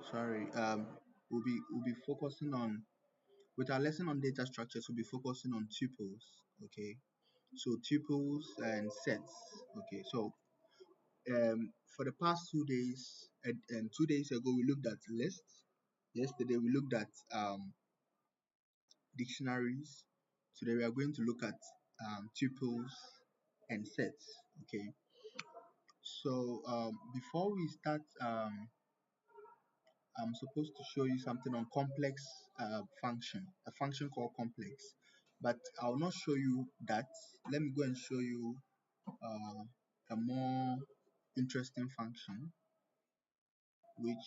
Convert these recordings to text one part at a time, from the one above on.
sorry. We'll be focusing on with our lesson on data structures. We'll be focusing on tuples. Okay, so tuples and sets. Okay, so for the past 2 days, and 2 days ago we looked at lists. Yesterday we looked at dictionaries. Today we are going to look at tuples and sets. Okay, so before we start, I'm supposed to show you something on complex function, a function called complex, but I'll not show you that. Let me go and show you a more interesting function, which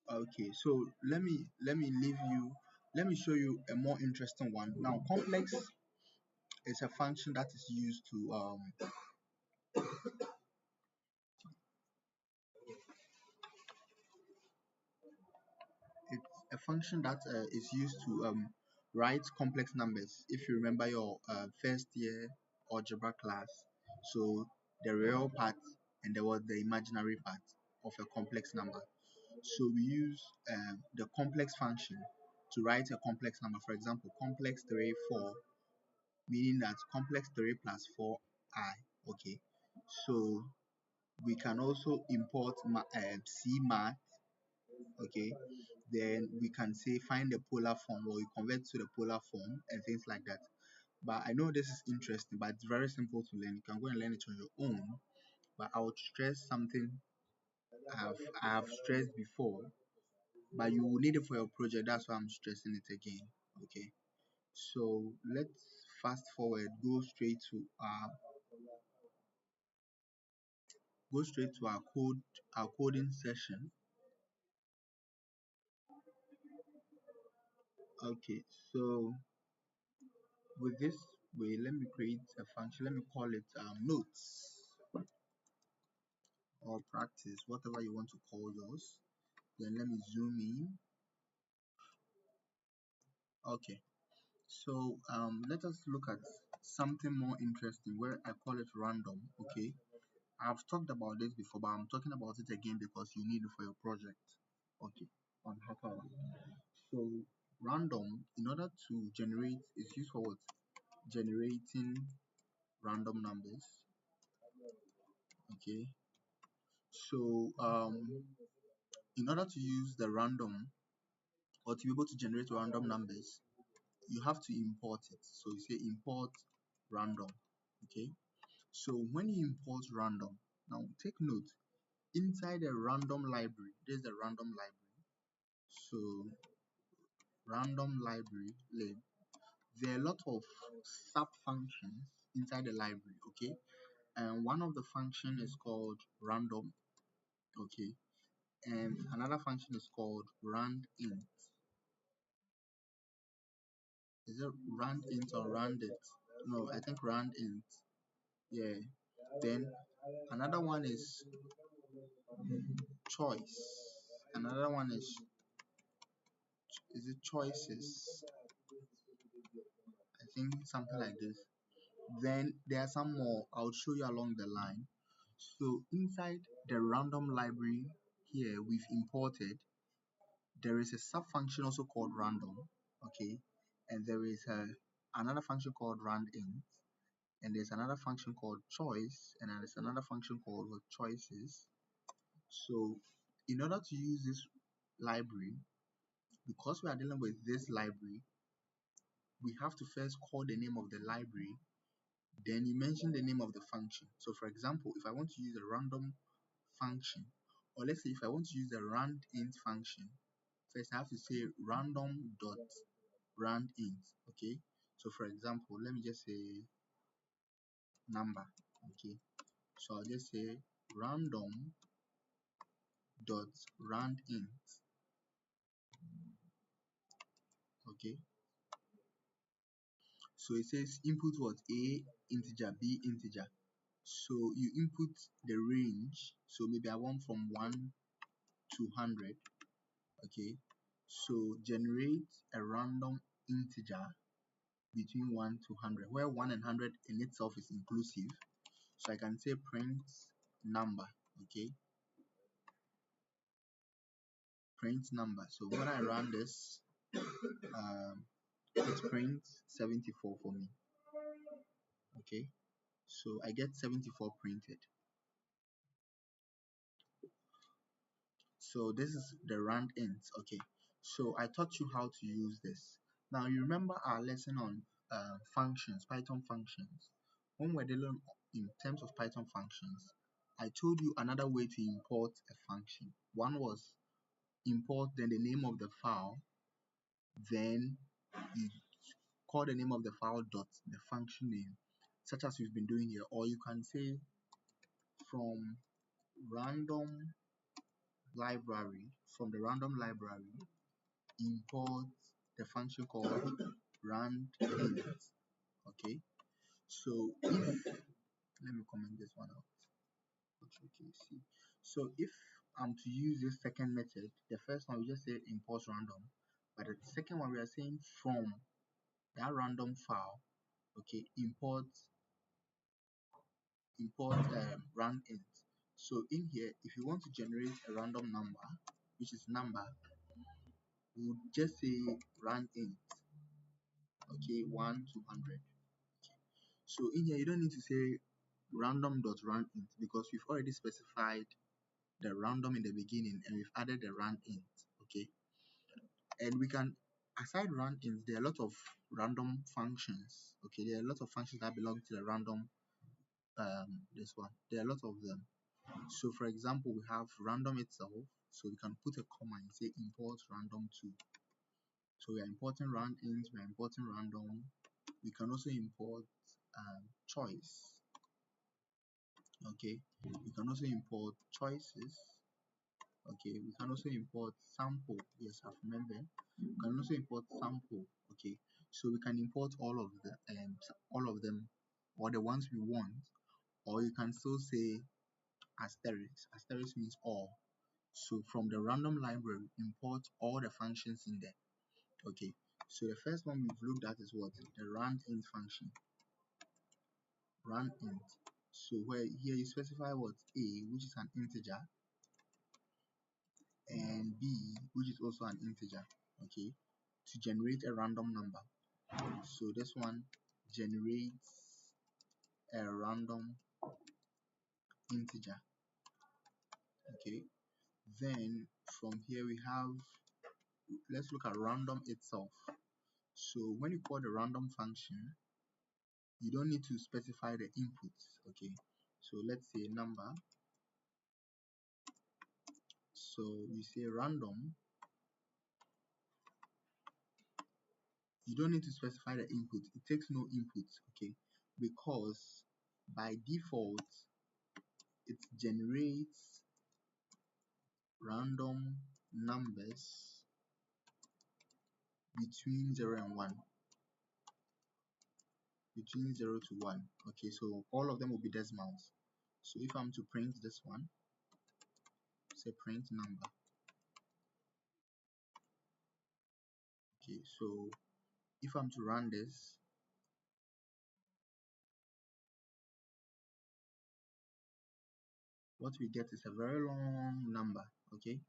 okay. So let me show you a more interesting one. Now, complex is a function that is used to it's a function that is used to write complex numbers. If you remember your first year algebra class, so the real part and there was the imaginary part of a complex number. So we use the complex function to write a complex number. For example, complex 3, 4, meaning that complex 3 plus 4i. Okay, so we can also import C math. Okay, then we can say find the polar form, or you convert to the polar form and things like that. But I know this is interesting, but it's very simple to learn. You can go and learn it on your own. But I would stress something I have stressed before, but you will need it for your project. That's why I'm stressing it again. Okay, so let's fast forward, go straight to our coding session. Okay, so with this way, let me create a function. Let me call it notes or practice, whatever you want to call yours. Then let me zoom in. Okay, so let us look at something more interesting where I call it random. Okay, I've talked about this before, but I'm talking about it again because you need it for your project. Okay, on HackerRank. So random, in order to generate, is used for what? Generating random numbers. Okay, so in order to use the random or to be able to generate random numbers, you have to import it. So you say import random. Okay, so when you import random, now take note, inside a random library, there's a random library. So random library lib, there are a lot of sub functions inside the library. Okay, and one of the function is called random. Okay, and another function is called randint. Is it randint or randit? No, I think randint. Yeah. Then another one choice. Another one is it choices? I think something like this. Then there are some more. I'll show you along the line. So inside the random library here we've imported, there is a sub function also called random. Okay, and there is another function called randint, and there's another function called choice, and there's another function called choices. So in order to use this library, because we are dealing with this library, we have to first call the name of the library, then you mention the name of the function. So for example, if I want to use a random function, or let's say if I want to use a randint function, first I have to say random dot randint. Okay, so for example, let me just say number. Okay, so I'll just say random dot randint. Okay, so it says input what? A integer, B integer. So you input the range. So maybe I want from 1 to 100. Okay, so generate a random integer between 1 to 100, where 1 and 100 in itself is inclusive. So I can say print number. Okay, print number. So when I run this, it prints 74 for me. Okay, so I get 74 printed. So this is the round ends. Okay, so I taught you how to use this. Now you remember our lesson on functions, Python functions. When we're dealing in terms of Python functions, I told you another way to import a function. One was import, then the name of the file, then you call the name of the file dot the function name, such as we've been doing here. Or you can say from random library, from the random library, import the function called rand int. Okay, so if, let me comment this one out. Okay, see. So if I'm to use this second method, the first one we just say import random, but the second one we are saying from that random file, okay, import rand int. So in here, if you want to generate a random number, which is number, we would just say rand int. Okay, 1 to 100. So in here, you don't need to say random.randint because we've already specified the random in the beginning and we've added the randint. Okay, and we can, aside randint, there are a lot of random functions. Okay, there are a lot of functions that belong to the random. This one, there are a lot of them. So for example, we have random itself. So we can put a comma and say import random2. So we are importing randint, we are importing random. We can also import choice. Okay, we can also import choices. Okay, we can also import sample. Yes, I've remembered. We can also import sample. Okay, so we can import all of them, or the ones we want, or you can still say asterisk. Asterisk means all. So from the random library, import all the functions in there. Okay, so the first one we've looked at is what? The randint function. Randint. So where here you specify what? A, which is an integer, and b, which is also an integer. Okay, to generate a random number. So this one generates a random integer. Okay, then from here we have, let's look at random itself. So when you call the random function, you don't need to specify the inputs. Okay, so let's say number. So you say random, you don't need to specify the input. It takes no inputs. Okay, because by default it generates random numbers between 0 and 1, between 0 to 1. Okay, so all of them will be decimals. So if I'm to print this one, say print number. Okay, so if I'm to run this, what we get is a very long number. Okay,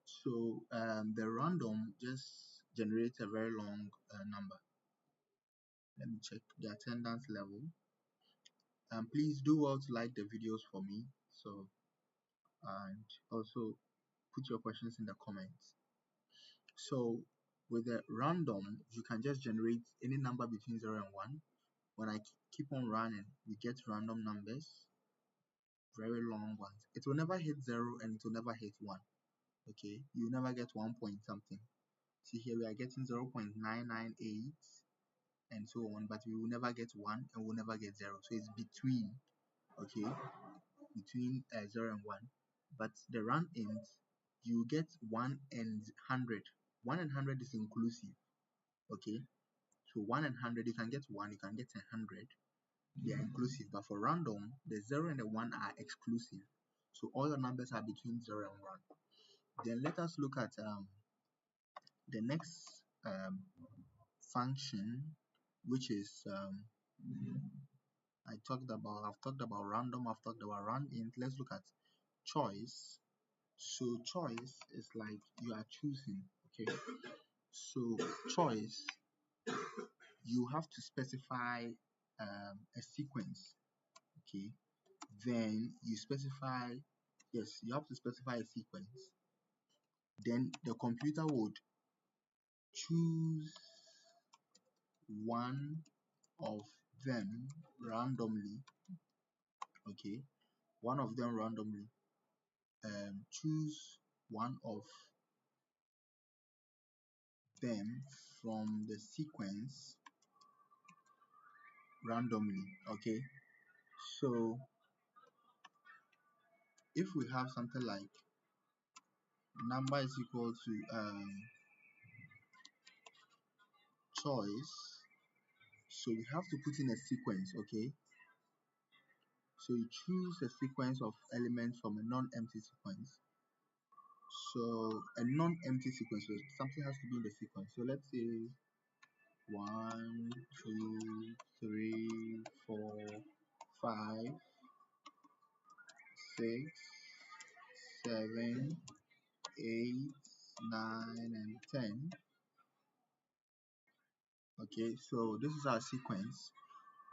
so the random just generates a very long number. Let me check the attendance level. Please do well to like the videos for me. So, and also put your questions in the comments. So with the random, you can just generate any number between 0 and 1. When I keep on running, we get random numbers, very long ones. It will never hit 0 and it will never hit 1. Okay, you never get 1 point something. See here we are getting 0.998 and so on, but we will never get 1 and we'll never get 0. So it's between, okay, between 0 and 1. But the randint, you get 1 and 100. 1 and 100 is inclusive. Okay, so 1 and 100, you can get 1, you can get 100. They are inclusive, but for random, the 0 and the 1 are exclusive. So all the numbers are between 0 and 1. Then let us look at the next function, which is I've talked about random, I've talked about run int. Let's look at choice. So choice is like you are choosing, okay? So choice, you have to specify a sequence, okay? Then you specify, yes, you have to specify a sequence. Then the computer would choose one of them randomly, okay? One of them randomly. Choose one of them from the sequence randomly, okay? So if we have something like number is equal to choice, so we have to put in a sequence, okay? So you choose a sequence of elements from a non-empty sequence. So a non-empty sequence, so something has to be in the sequence. So let's say 1, 2, 3, 4, 5, 6, 7, 8, 9, and 10. Okay, so this is our sequence.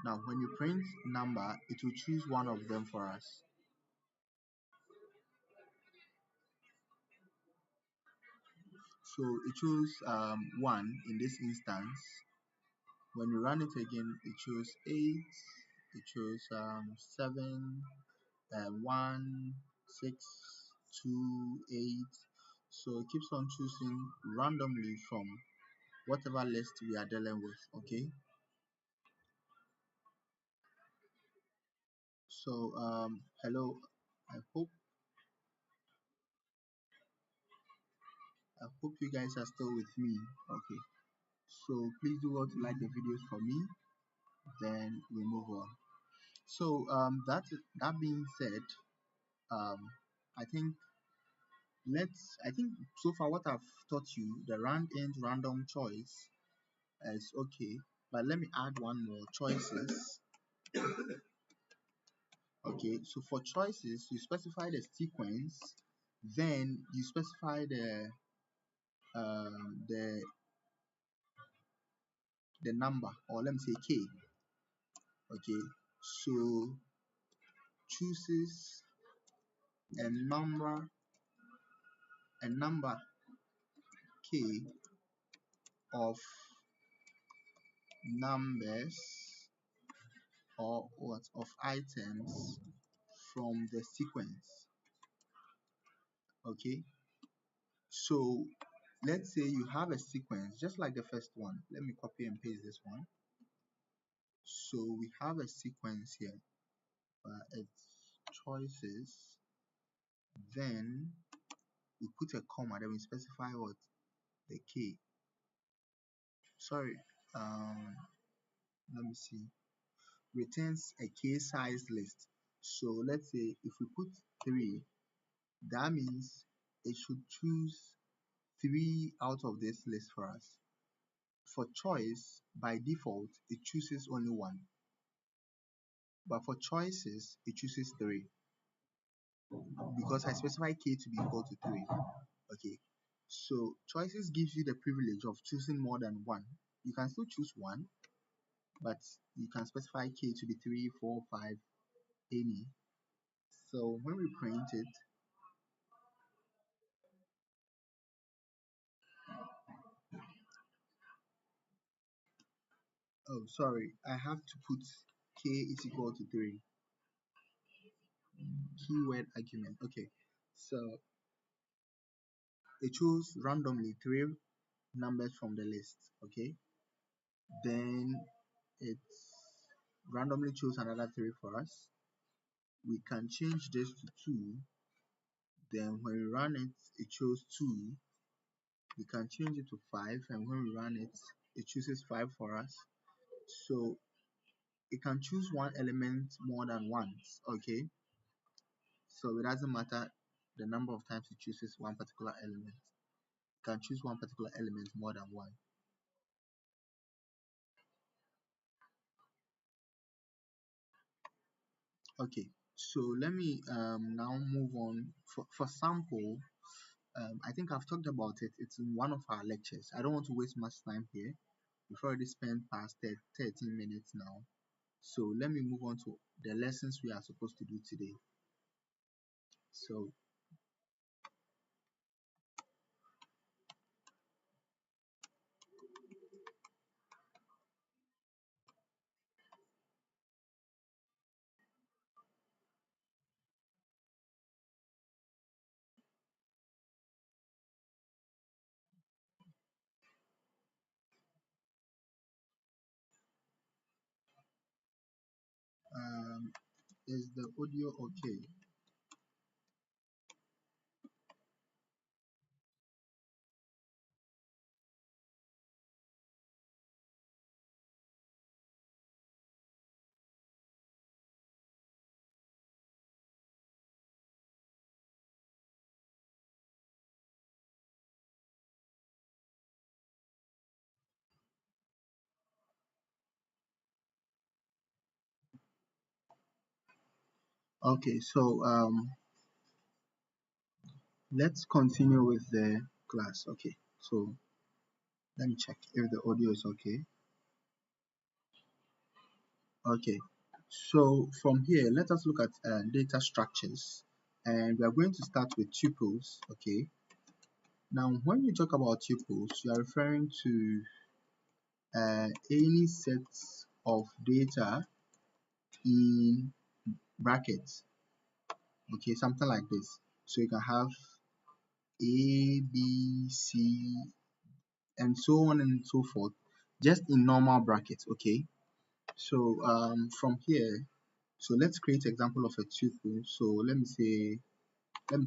Now when you print number, it will choose one of them for us. So it chose 1 in this instance. When you run it again, it chose 8, it chose 7, 1, 6, 2, 8. So it keeps on choosing randomly from whatever list we are dealing with, okay? So hello, I hope you guys are still with me. Okay, so please do what to like the videos for me, then we move on. So that being said, um I think I think so far what I've taught you, the rand int random choice is okay, but let me add one more: choices. Okay, so for choices you specify the sequence, then you specify um, the the number, or let me say k. Okay, so chooses a number k of numbers, or what, of items from the sequence. Okay, so let's say you have a sequence just like the first one. Let me copy and paste this one. So we have a sequence here, it's choices, then we put a comma, then we specify what, the k. Sorry, let me see, returns a k size list. So let's say if we put 3, that means it should choose 3 out of this list for us. For choice, by default it chooses only 1, but for choices it chooses 3 because I specify k to be equal to 3. Okay, so choices gives you the privilege of choosing more than 1. You can still choose 1, but you can specify k to be 3, 4, 5, any. So when we print it, oh sorry, I have to put k is equal to 3, keyword argument. Okay, so it chose randomly 3 numbers from the list. Okay, then it randomly chose another 3 for us. We can change this to 2. Then when we run it, it chose 2. We can change it to 5, and when we run it, it chooses 5 for us. So it can choose one element more than once. Okay, so it doesn't matter the number of times it chooses one particular element. It can choose one particular element more than one. Okay, so let me now move on for sample. I think I've talked about it. It's in one of our lectures. I don't want to waste much time here. We've already spent past 13 minutes now. So let me move on to the lessons we are supposed to do today. So um, is the audio okay? Okay, so let's continue with the class. Okay, so let me check if the audio is okay. Okay, so from here, let us look at data structures, and we are going to start with tuples. Okay, now when you talk about tuples, you are referring to any sets of data in brackets. Okay, something like this. So you can have A, B, C, and so on and so forth, just in normal brackets. Okay, so from here, so let's create example of a tuple. So let me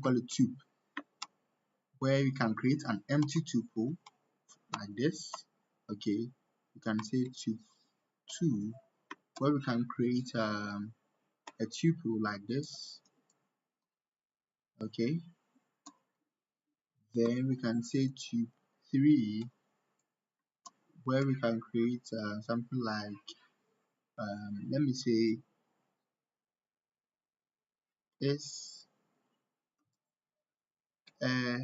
call it tuple, where we can create an empty tuple like this. Okay, you can say tuple2, where we can create a tuple like this. Okay, then we can say tuple3, where we can create something like let me say is uh,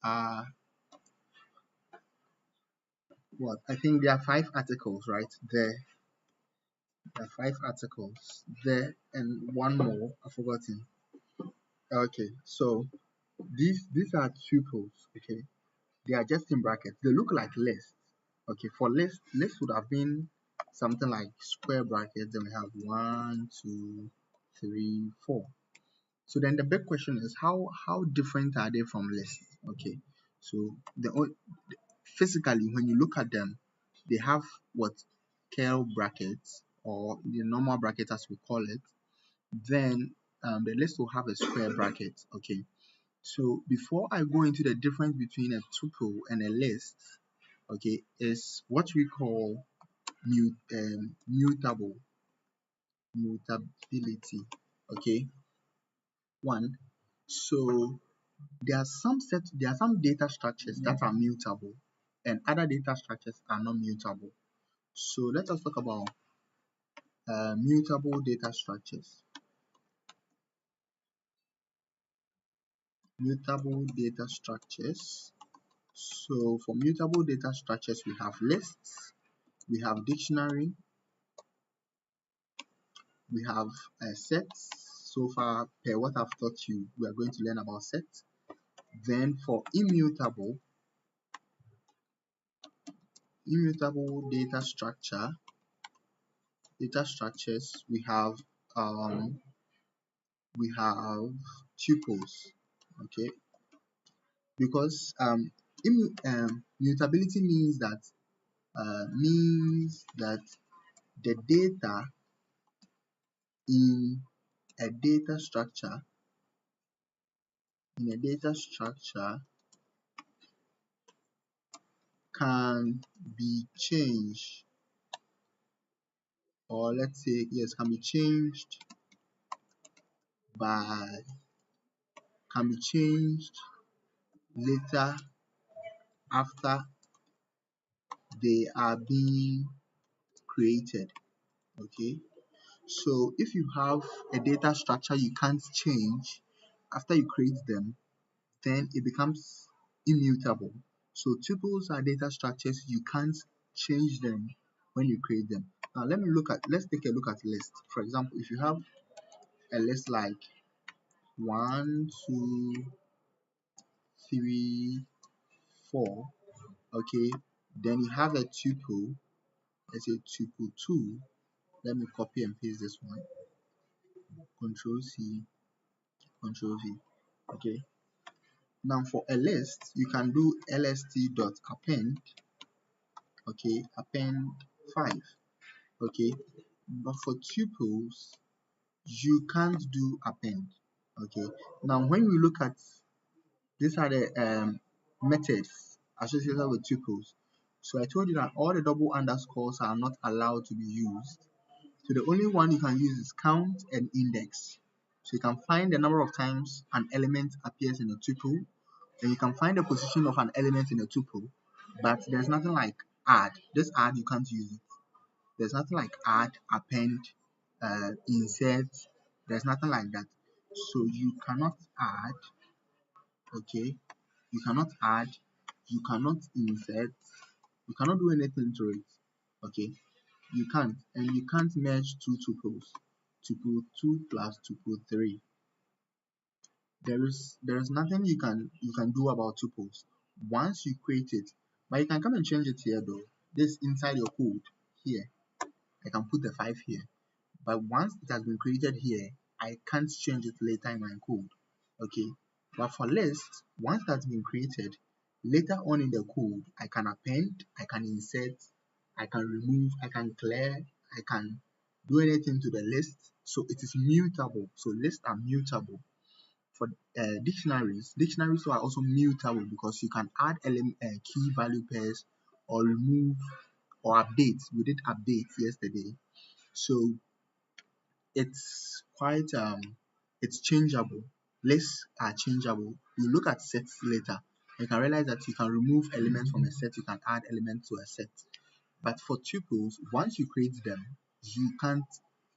uh what I think there are 5 articles right there. There are 5 articles there, and one more I've forgotten. Okay, so these are tuples. Okay, they are just in brackets. They look like lists. Okay, for lists would have been something like square brackets. Then we have 1, 2, 3, 4. So then the big question is how different are they from lists? Okay, so physically when you look at them, they have what curl brackets, or the normal bracket as we call it. Then the list will have a square bracket. Okay, so before I go into the difference between a tuple and a list, okay, is what we call mutability. Okay, one. So there are some data structures that are mutable, and other data structures are not mutable. So let us talk about mutable data structures. Mutable data structures. So for mutable data structures, we have lists, we have dictionary, we have sets. So far, per what I've taught you, we are going to learn about sets. Then for immutable data structures, we have tuples. Okay, because mutability means that the data in a data structure can be changed, or let's say yes, by can be changed later after they are being created. Okay, so if you have a data structure you can't change after you create them, then it becomes immutable. So tuples are data structures you can't change them when you create them. Now let's take a look at list. For example, if you have a list like 1, 2, 3, 4, okay, then you have a tuple, let's say tuple 2. Let me copy and paste this one. Control C, Control V. Okay. Now for a list, you can do lst.append, okay, append 5. Okay, but for tuples you can't do append. Okay, now when we look at these are the methods associated with tuples. So I told you that all the double underscores are not allowed to be used. So the only one you can use is count and index. So you can find the number of times an element appears in a tuple, and you can find the position of an element in a tuple, but there's nothing like add. This add you can't use it. There's nothing like add, append, insert. There's nothing like that. So you cannot add, okay? You cannot add, you cannot insert, you cannot do anything to it, okay? You can't, and you can't merge two tuples. Tuple 2 plus tuple 3. There is nothing you can do about tuples once you create it, but you can come and change it here though. This inside your code here. I can put the 5 here. But once it has been created here, I can't change it later in my code. Okay. But for list, once that's been created, later on in the code, I can append, I can insert, I can remove, I can clear, I can do anything to the list. So it is mutable. So lists are mutable. For dictionaries are also mutable because you can add key value pairs or remove or update. We did update yesterday. So it's quite it's changeable. Lists are changeable. You look at sets later, you can realize that you can remove elements from a set, you can add elements to a set. But for tuples, once you create them, you can't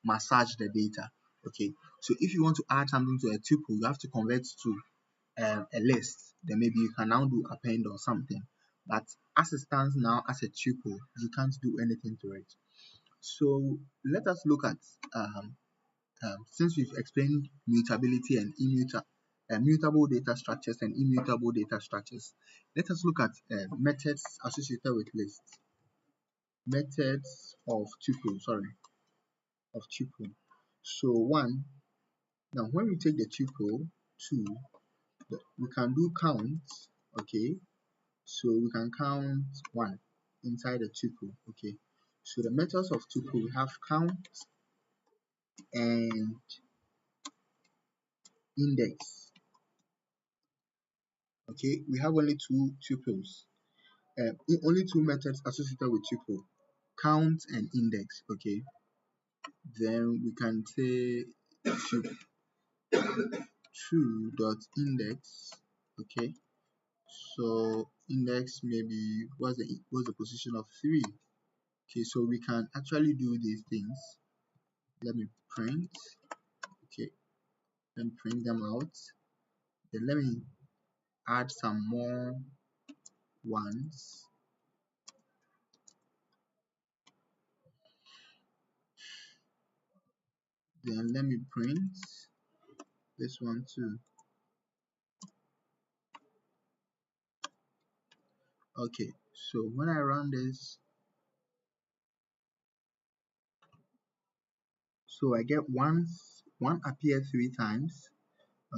massage the data. Okay, so if you want to add something to a tuple, you have to convert to a list. Then maybe you can now do append or something. But as it stands now as a tuple, you can't do anything to it. So let us look at since we've explained mutability and mutable data structures and immutable data structures, let us look at methods associated with lists. Methods of tuple, of tuple. So one, now when we take the tuple 2, we can do count, okay? So we can count 1 inside the tuple, okay? So the methods of tuple, we have count and index. Okay, we have only two tuples, only two methods associated with tuple, count and index. Okay, then we can say true dot index. Okay, so index maybe what's the position of 3. Okay, so we can actually do these things. Let me print. Okay, let me print them out. Then let me add some more ones. Then let me print this one too. Okay, so when I run this, so I get one appear 3 times.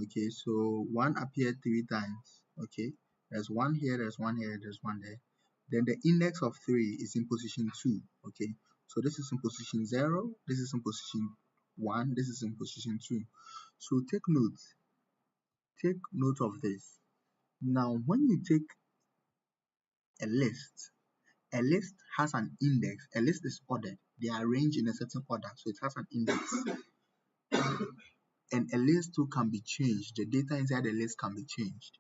Okay, so one appeared 3 times. Okay, there's one here, there's one here, there's one there. Then the index of 3 is in position 2. Okay, so this is in position 0, this is in position 1, this is in position 2. So take note of this. Now when you take a list has an index. A list is ordered. They are arranged in a certain order, so it has an index. And a list too can be changed. The data inside the list can be changed.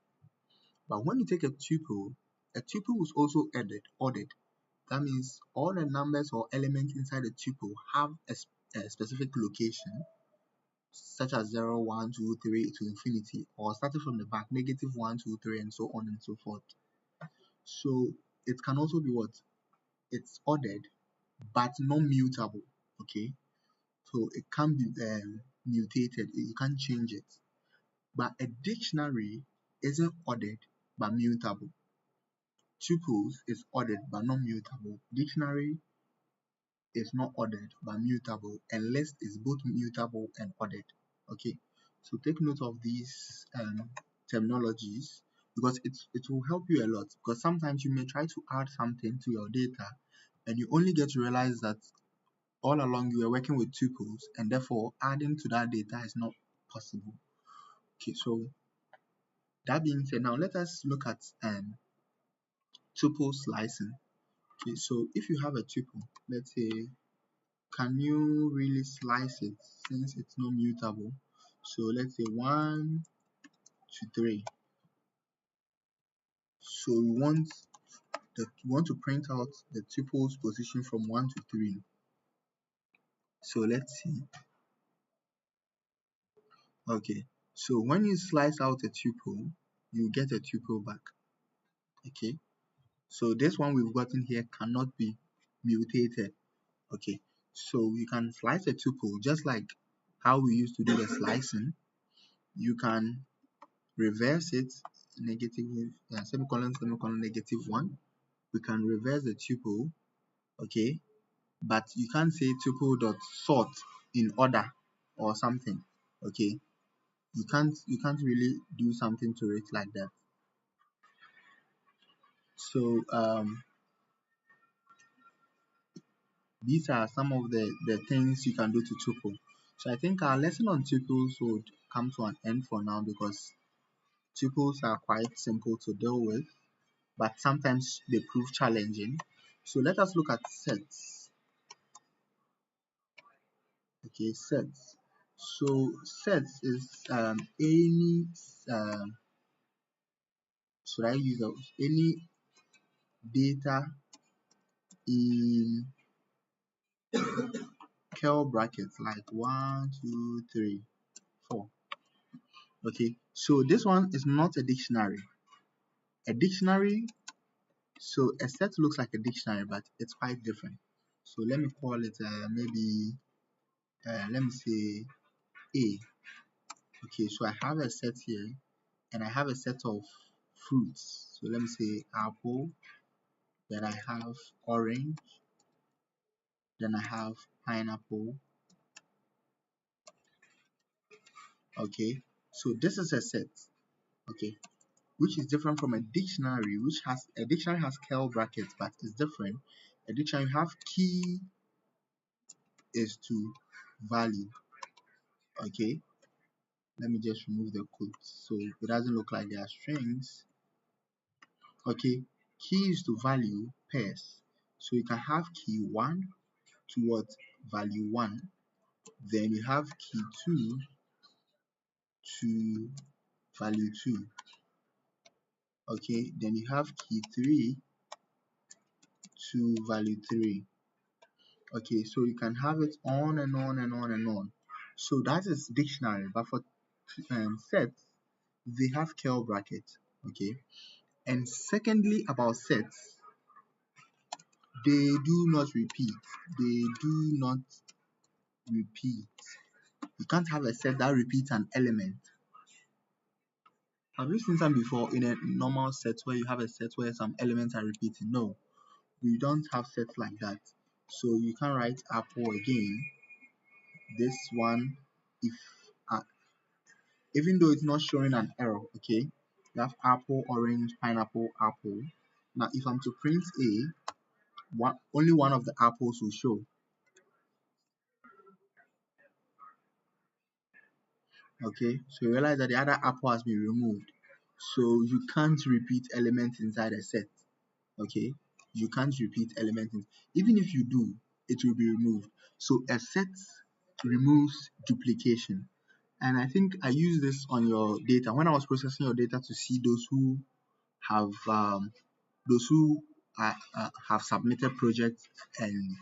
But when you take a tuple is also ordered. That means all the numbers or elements inside the tuple have a specific location, such as 0, 1, 2, 3 to infinity, or starting from the back, negative 1, 2, 3, and so on and so forth. So it can also be what? It's ordered, but not mutable. Okay, so it can be mutated. You can't change it. But a dictionary isn't ordered but mutable. Tuples is ordered but not mutable. Dictionary is not ordered but mutable, and list is both mutable and ordered. Okay, so take note of these terminologies, because it will help you a lot, because sometimes you may try to add something to your data and you only get to realize that all along you were working with tuples, and therefore adding to that data is not possible. Okay, so that being said, now let us look at tuple slicing. Okay, so if you have a tuple, let's say, can you really slice it since it's not mutable? So let's say 1 to 3. So we want to print out the tuple's position from 1 to 3. So let's see. Okay, so when you slice out a tuple, you get a tuple back. Okay, so this one we've gotten here cannot be mutated. Okay, so you can slice a tuple just like how we used to do the slicing. You can reverse it, negative semicolon semicolon negative 1. We can reverse the tuple. Okay, but you can't say tuple dot sort in order or something. Okay, you can't really do something to it like that. So these are some of the things you can do to tuple. So I think our lesson on tuples would come to an end for now, because tuples are quite simple to deal with, but sometimes they prove challenging. So let us look at sets. Okay, sets. So sets is any should I use any data in curl brackets like 1, 2, 3, 4. Okay, so this one is not a dictionary. A dictionary, so a set looks like a dictionary, but it's quite different. So let me call it maybe let me say A. Okay, so I have a set here, and I have a set of fruits. So let me say apple, then I have orange, then I have pineapple. Okay, so this is a set. Okay, which is different from a dictionary, which has a dictionary has curl brackets, but it's different. A dictionary have key is to value. Okay, let me just remove the quotes so it doesn't look like they are strings. Okay, key is to value pairs. So you can have key 1 to what? Value 1. Then you have key 2 to value 2. Okay, then you have key 3 to value 3. Okay, so you can have it on and on and on and on. So that is dictionary, but for sets, they have curl brackets. Okay, and secondly about sets, they do not repeat. They do not repeat. You can't have a set that repeats an element. Have you seen some before in a normal set where you have a set where some elements are repeating? No, we don't have sets like that. So you can write apple again. This one, if uh, even though it's not showing an error, okay, you have apple, orange, pineapple, apple. Now if I'm to print A, only one of the apples will show. Okay, so you realize that the other apple has been removed, so you can't repeat elements inside a set. Okay, you can't repeat elements even if you do, it will be removed. So a set removes duplication, and I think I use this on your data when I was processing your data to see those who have have submitted projects and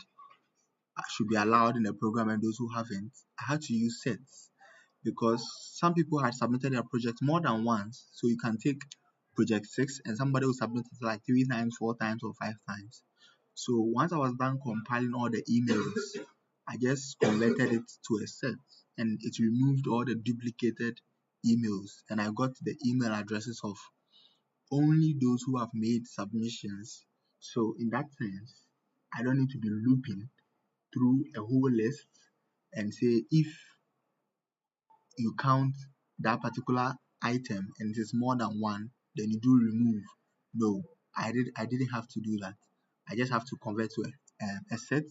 should be allowed in the program, and those who haven't, I had to use sets because some people had submitted their project more than once. So you can take project 6 and somebody will submit it like 3 times, 4 times, or 5 times. So once I was done compiling all the emails, I just converted it to a set and it removed all the duplicated emails, and I got the email addresses of only those who have made submissions. So in that sense, I don't need to be looping through a whole list and say if you count that particular item and it is more than one, then you do remove. No, I didn't have to do that. I just have to convert to a set,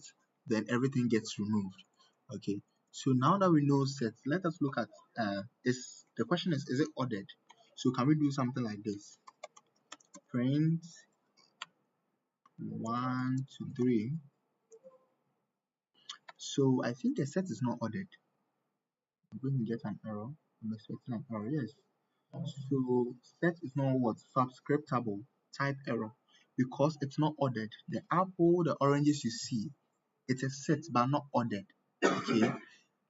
then everything gets removed. Okay. So now that we know sets, let us look at is the question is it ordered? So can we do something like this? Print 1 to 3. So I think the set is not ordered. I'm going to get an error. I'm expecting an error. Yes. So set is not what? Subscriptable. Type error. Because it's not ordered. The apple, the oranges you see, it's a set but not ordered. Okay.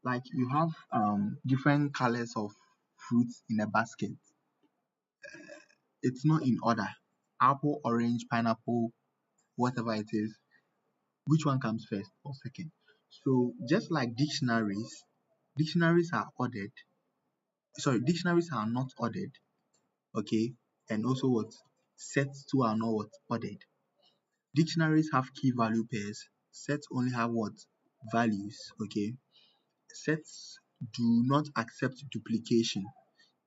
Like you have different colors of fruits in a basket. It's not in order. Apple, orange, pineapple, whatever it is. Which one comes first or second? So just like dictionaries are ordered. Sorry, dictionaries are not ordered. Okay, and also what sets too are not what ordered. Dictionaries have key value pairs. Sets only have what values. Okay, sets do not accept duplication.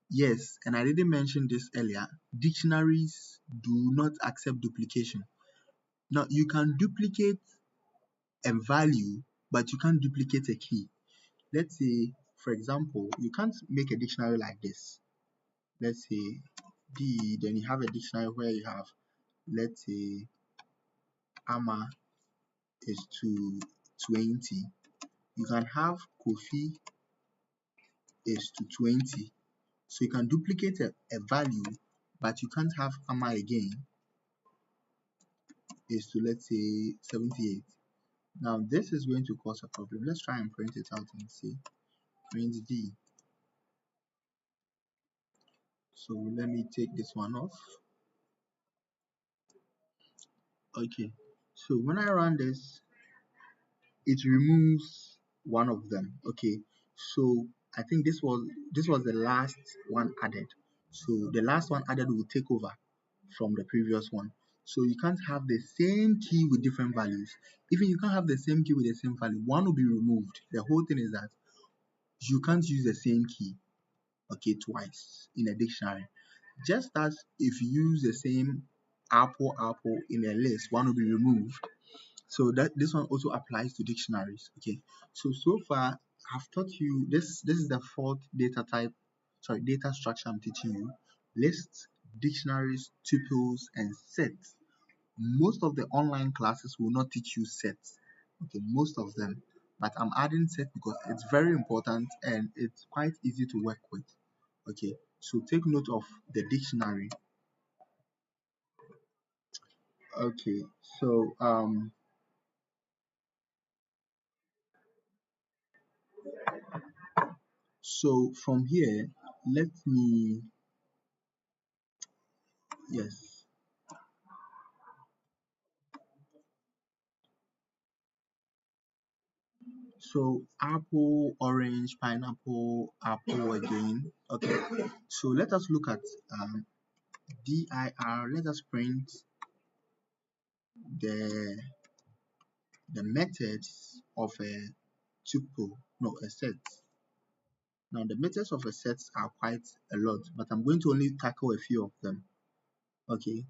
Yes, and I didn't mention this earlier. Dictionaries do not accept duplication. Now you can duplicate a value, but you can't duplicate a key. Let's say, for example, you can't make a dictionary like this. Let's say D, then you have a dictionary where you have, let's say, Ama is to 20. You can have Kofi is to 20. So you can duplicate a value, but you can't have Ama again is to, let's say, 78. Now this is going to cause a problem. Let's try and print it out and see. Print D. So let me take this one off. Okay. So when I run this, it removes one of them. Okay, so I think this was the last one added. So the last one added will take over from the previous one. So you can't have the same key with different values. Even you can't have the same key with the same value, one will be removed. The whole thing is that you can't use the same key, okay, twice in a dictionary. Just as if you use the same apple in a list, one will be removed. So that this one also applies to dictionaries. Okay. So far I've taught you this. This is the fourth data structure I'm teaching you. Lists, dictionaries, tuples, and sets. Most of the online classes will not teach you sets. Okay, most of them. But I'm adding set because it's very important and it's quite easy to work with. Okay, so take note of the dictionary. Okay, so from here, let me, yes. So apple, orange, pineapple, apple again. Okay. So let us look at dir. Let us print the methods of a tuple, no, a set. Now the methods of a set are quite a lot, but I'm going to only tackle a few of them. Okay.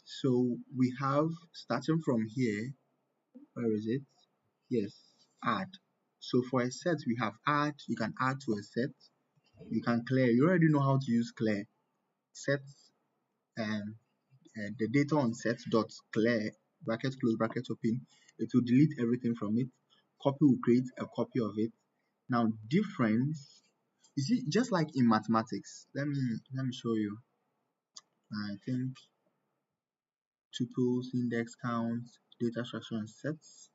So we have, starting from here, where is it? Yes, add. So for a set, we have add. You can add to a set. You can clear. You already know how to use clear. Set the data on set dot clear bracket close bracket open. It will delete everything from it. Copy will create a copy of it. Now difference. You see, just like in mathematics. Let me show you. I think tuples, index counts, data structure, and sets.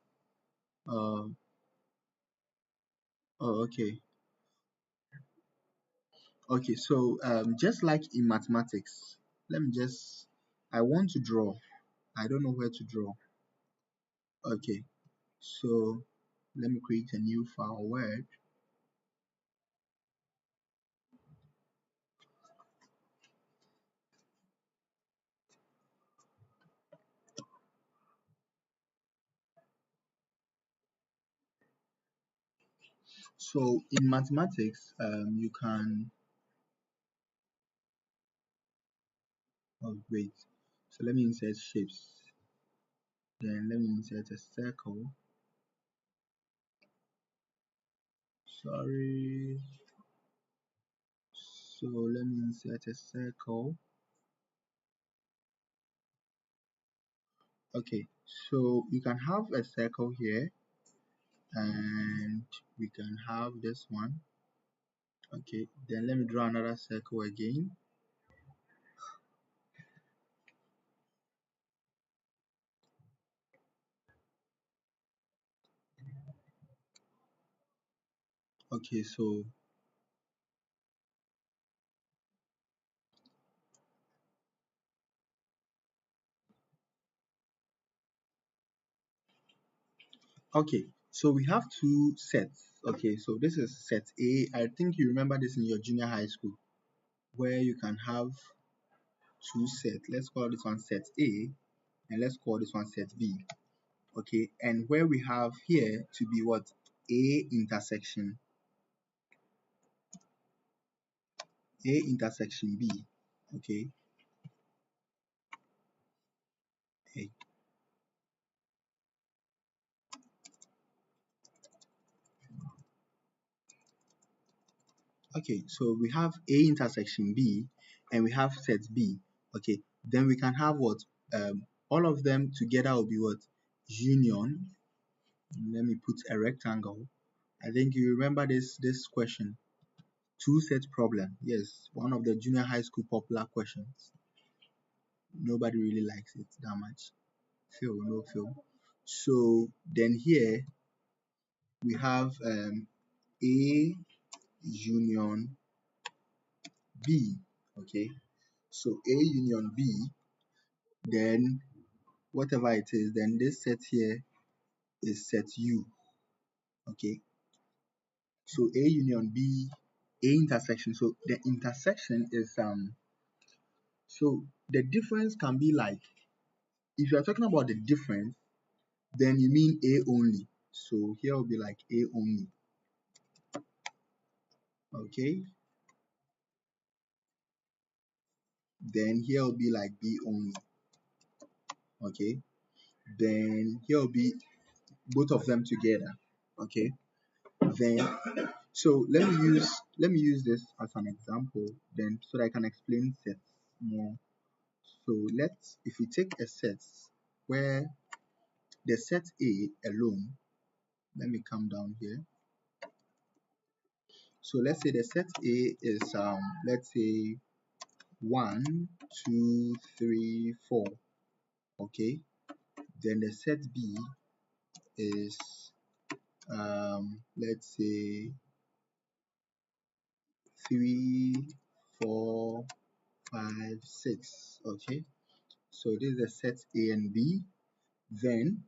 Oh, okay. Okay, so just like in mathematics, let me just, I want to draw. I don't know where to draw. Okay, so let me create a new file word. So in mathematics, you can, oh wait, so let me insert shapes. Then let me insert a circle. Sorry. So let me insert a circle. Okay, so you can have a circle here, and we can have this one. Okay, then let me draw another circle again. Okay, so okay, so we have two sets. Okay, so this is set A. I think you remember this in your junior high school, where you can have two sets. Let's call this one set A, and let's call this one set B. Okay, and where we have here to be what? A intersection B. Okay, A. Okay, so we have A intersection B, and we have set B. Okay, then we can have what? All of them together will be what? Union. Let me put a rectangle. I think you remember this question. Two set problem. Yes, one of the junior high school popular questions. Nobody really likes it that much. Feel, no feel. So then here we have A union B. Okay, so A union B, then whatever it is, then this set here is set U. Okay, so A union B, A intersection. So the intersection is so the difference can be like, if you are talking about the difference, then you mean A only. So here will be like A only. Okay, then here will be like B only. Okay, then here will be both of them together. Okay, then so let me use this as an example, then so that I can explain sets more. So let's, if we take a set where the set A alone, let me come down here. So let's say the set A is let's say 1, 2, 3, 4. Okay, then the set B is let's say 3, 4, 5, 6. Okay, so this is the set A and B. Then,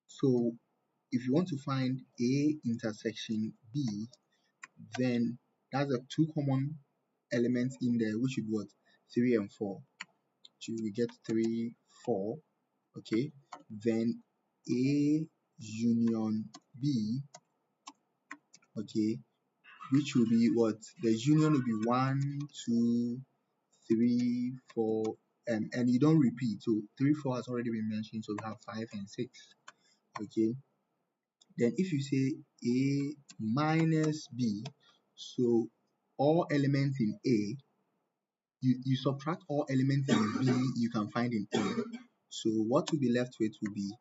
so if you want to find A intersection B, then that's the two common elements in there, which would be what? 3 and 4. So we get 3, 4. Okay, then A union B, okay, which will be what? The union will be 1, 2, 3, 4, and you don't repeat. So 3, 4 has already been mentioned, so we have 5 and 6. Okay, then if you say A minus B, so all elements in A, you subtract all elements in B you can find in A. So what will be left with will be,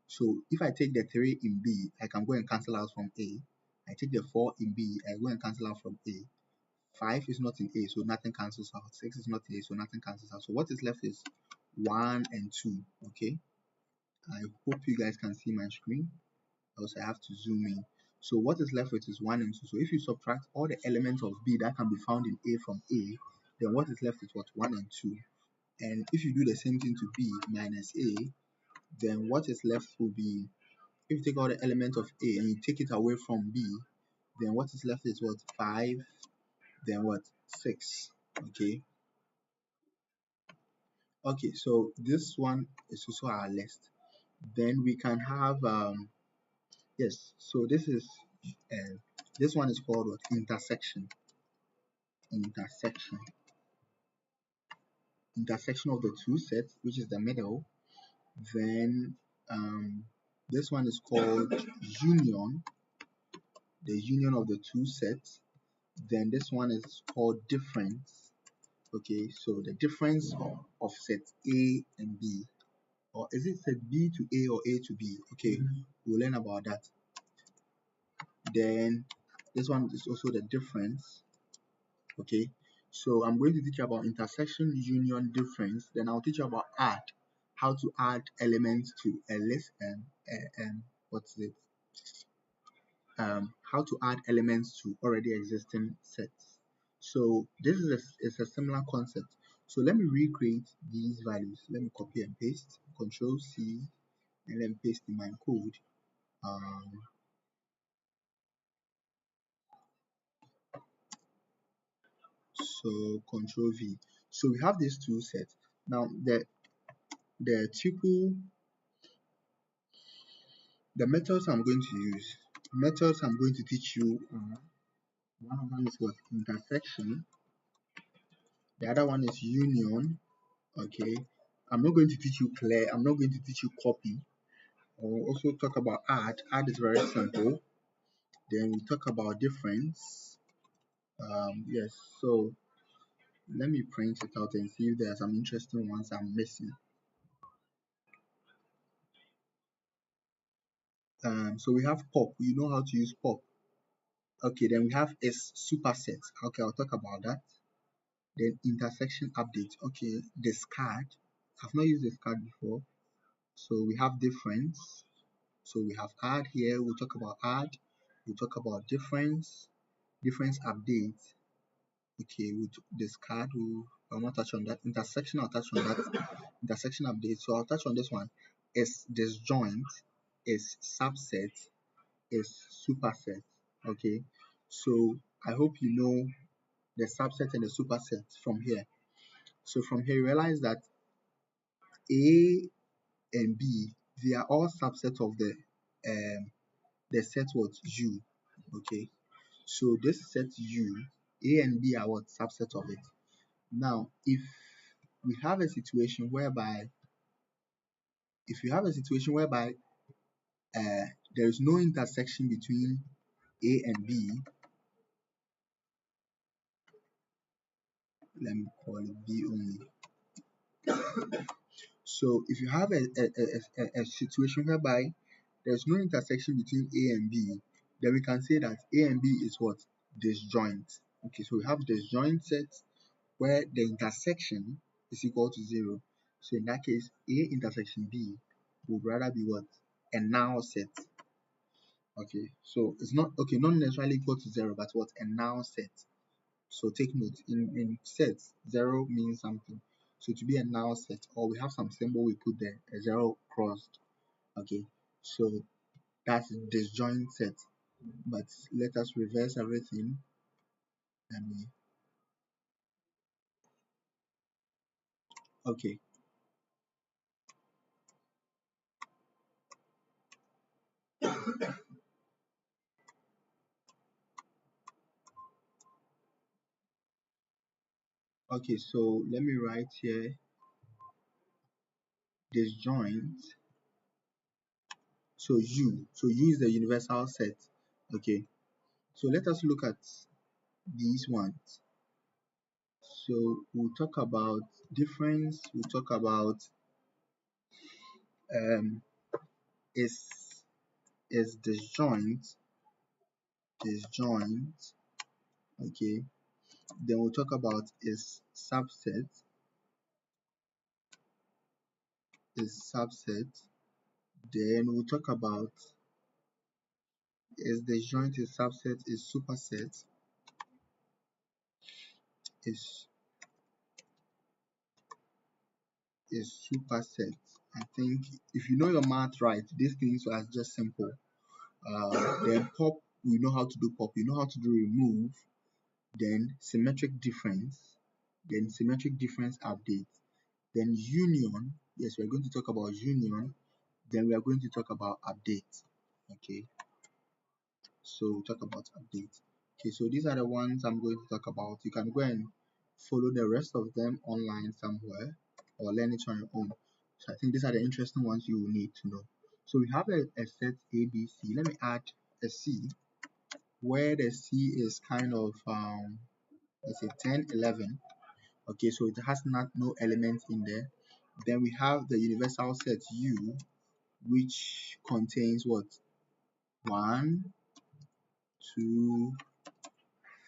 so if I take the 3 in B, I can go and cancel out from A. I take the 4 in B, I go and cancel out from A. 5 is not in A, so nothing cancels out. 6 is not in A, so nothing cancels out. So what is left is 1 and 2. Okay, I hope you guys can see my screen. Also, I have to zoom in. So what is left with is 1 and 2. So if you subtract all the elements of B that can be found in A from A, then what is left is what? 1 and 2. And if you do the same thing to B minus A, then what is left will be, if you take all the elements of A and you take it away from B, then what is left is what? 5, then what? 6. Okay. Okay, so this one is also our list. Then we can have yes, so this one is called what? Intersection. Intersection. Intersection of the two sets, which is the middle. Then this one is called union, the union of the two sets. Then this one is called difference. Okay, so the difference of set A and B, or is it set B to A or A to B? Okay, we'll learn about that. Then this one is also the difference. Okay, so I'm going to teach you about intersection, union, difference. Then I'll teach you about add, how to add elements to a list, and what's it? How to add elements to already existing sets. So this is a similar concept. So let me recreate these values. Let me copy and paste, Control C, and then paste in my code. So Control V. So we have these two sets. Now the tuple, the methods I'm going to use. Methods I'm going to teach you are, one of them is what? Intersection. The other one is union. Okay. I'm not going to teach you clear. I'm not going to teach you copy. I'll also talk about add. Add is very simple. Then we talk about difference. Yes. So let me print it out and see if there are some interesting ones I'm missing. So we have pop. You know how to use pop. Okay, then we have S superset. Okay, I'll talk about that. Then intersection update. Okay, discard. I've not used discard before. So we have difference. So we have add here. We'll talk about add. We'll talk about difference. Difference update. Okay, we'll discard. I'll not touch on that. Intersection, I'll touch on that. Intersection update. So I'll touch on this one. Is disjoint. Is subset. Is superset. Okay, so I hope you know the subset and the superset from here. So from here, you realize that A and B, they are all subsets of the set what? U. Okay, so this set U, A and B are what? Subset of it. Now, if we have a situation whereby, there is no intersection between A and B, let me call it B only. So if you have a situation whereby there's no intersection between A and B, then we can say that A and B is what? Disjoint. Okay, so we have disjoint sets where the intersection is equal to 0. So in that case, A intersection B would rather be what? A null set. Okay, so it's not necessarily equal to 0, but what? A null set. So take note, in sets, 0 means something. So to be a null set, or we have some symbol we put there, a 0 crossed. Okay, so that's disjoint set. But let us reverse everything and okay. Okay, so let me write here disjoint. So U is the universal set. Okay, so let us look at these ones. So we'll talk about difference, we'll talk about um is disjoint. Okay, then we'll talk about is subset. is subset. Then we'll talk about is the joint is subset is superset is superset. I think if you know your math right, these things are just simple. Then pop, we know how to do pop. You know how to do remove. Then symmetric difference. Then symmetric difference update. Then union. Yes, we're going to talk about union. Then we are going to talk about update. Okay. So we'll talk about update. Okay, so these are the ones I'm going to talk about. You can go and follow the rest of them online somewhere or learn it on your own. So I think these are the interesting ones you will need to know. So we have a set A, B, C. Let me add a C where the C is kind of let's say 10, 11. Okay, so it has no elements in there. Then we have the universal set U, which contains what? 1, 2,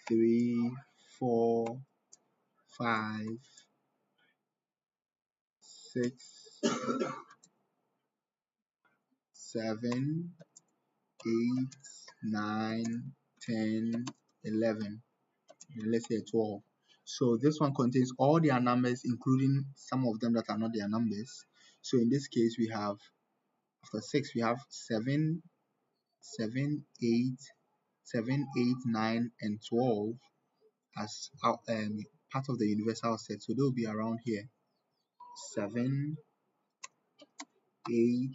3, 4, 5, 6, 7, 8, 9, 10, 11. And let's say 12. So this one contains all their numbers, including some of them that are not their numbers. So in this case, we have after 6, we have 7, 7, 8, 7, 8, 9, and 12 as part of the universal set. So they'll be around here. 7, 8,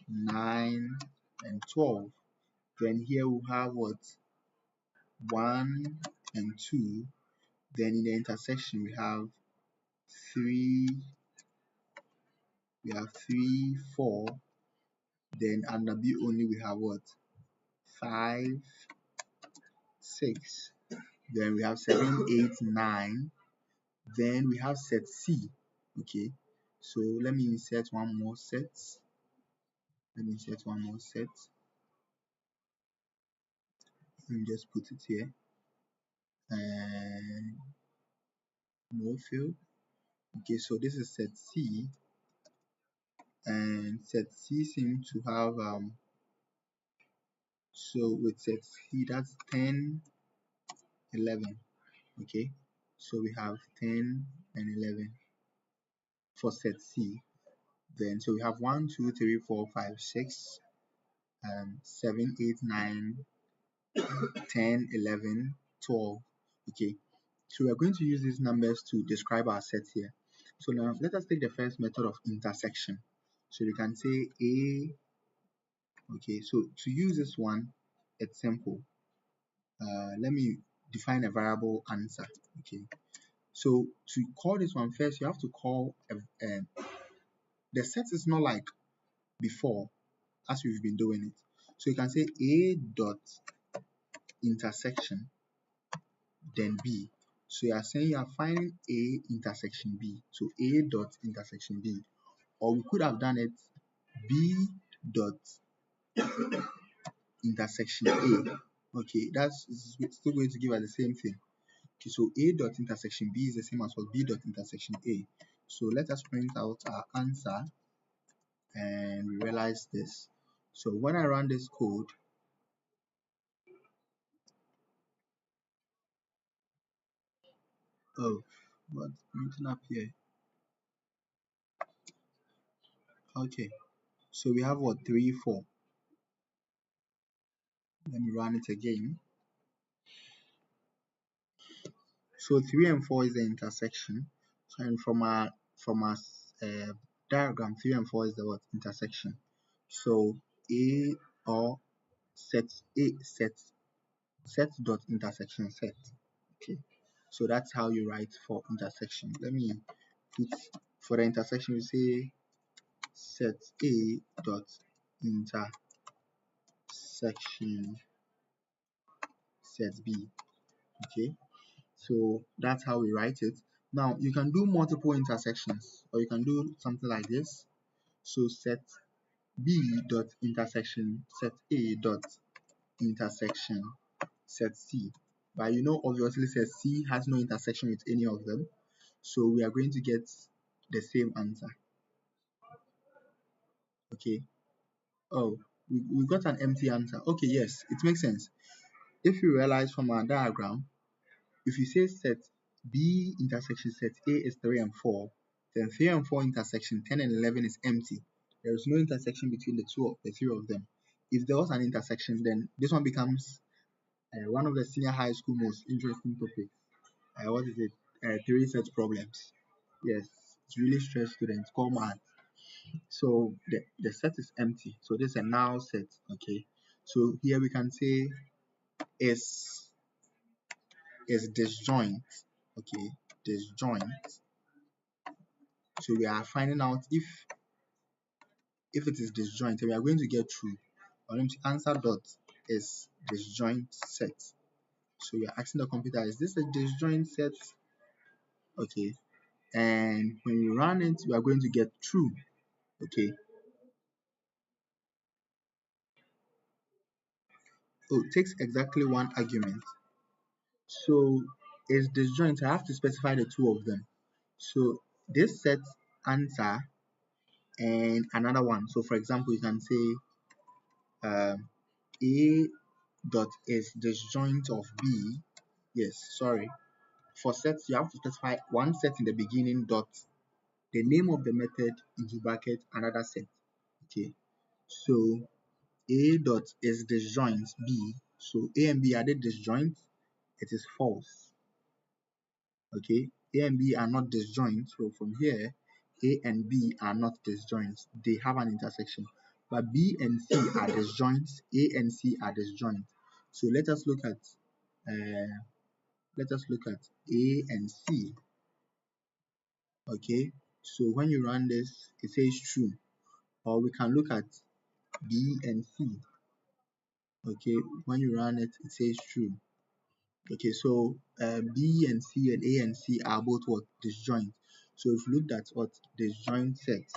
9, and 12. Then here we have what? 1 and 2. Then in the intersection we have 3, 4. Then under B only we have what? 5, 6. Then we have 7, 8, 9. Then we have set C. Okay, so let me insert one more set. Let me insert one more set. Let me just put it here. And no field. Okay, so this is set C, and set C seems to have so with set C that's 10, 11. Okay, so we have 10 and 11 for set C. Then so we have 1, 2, 3, 4, 5, 6, 7, 8, 9, 10, 11, 12. Okay, so we are going to use these numbers to describe our set here. So now let us take the first method of intersection. So you can say A. Okay, so to use this one, it's simple. Let me define a variable answer. Okay, so to call this one first, you have to call the set is not like before as we've been doing it. So you can say A dot intersection then B. So you are saying you are finding A intersection B. So A dot intersection B. Or we could have done it B dot intersection A. Okay, that's still going to give us the same thing. Okay, so A dot intersection B is the same as what B dot intersection A. So let us print out our answer and we realize this. So when I run this code, oh, what's printing up here? Okay, so we have what? 3, 4. Let me run it again. So 3 and 4 is the intersection. So and from our diagram, 3 and 4 is the what? Intersection. So A or set dot intersection set. Okay. So that's how you write for intersection. Let me put for the intersection we say set A dot intersection set B. Okay. So that's how we write it. Now you can do multiple intersections, or you can do something like this. So set B dot intersection set A dot intersection set C. But you know, obviously set C has no intersection with any of them. So we are going to get the same answer. Okay. Oh, we got an empty answer. Okay, yes, it makes sense. If you realize from our diagram, if you say set B intersection set A is 3 and 4, then 3 and 4 intersection 10 and 11 is empty. There is no intersection between the three of them. If there was an intersection, then this one becomes one of the senior high school most interesting topics. What is it? Three set problems. Yes, it's really stress students. Call math. So the set is empty. So this is a null set. Okay. So here we can say is disjoint. Okay, disjoint. So we are finding out if it is disjoint. We are going to get true. Or let me answer dot is disjoint set. So we are asking the computer, is this a disjoint set? Okay. And when we run it, we are going to get true. Okay. Oh, it takes exactly one argument. So is disjoint, I have to specify the two of them. So this set answer and another one. So for example, you can say A dot is disjoint of B. Yes, sorry. For sets, you have to specify one set in the beginning dot the name of the method into bracket another set. Okay. So A dot is disjoint B. So A and B, are they disjoint? It is false. Okay. A and B are not disjoint. So from here, A and B are not disjoint. They have an intersection. But B and C are disjoint. A and C are disjoint. So let us look at A and C. Okay. So when you run this, it says true. Or we can look at B and C. Okay. When you run it, it says true. Okay, so B and C and A and C are both what? Disjoint. So if you looked at what? Disjoint set.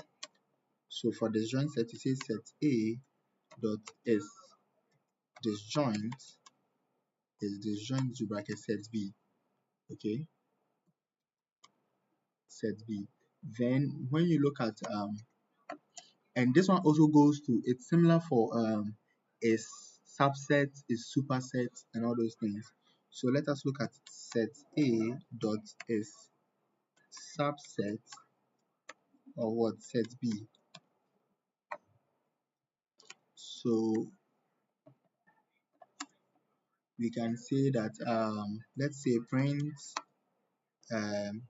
So for disjoint set, it says set A dot disjoint is disjoint to bracket set B. Okay, set B. Then when you look at and this one also goes to, it's similar for is subset, is superset, and all those things. So let us look at set A dot is subset or what? Set B. So we can say that let's say print um,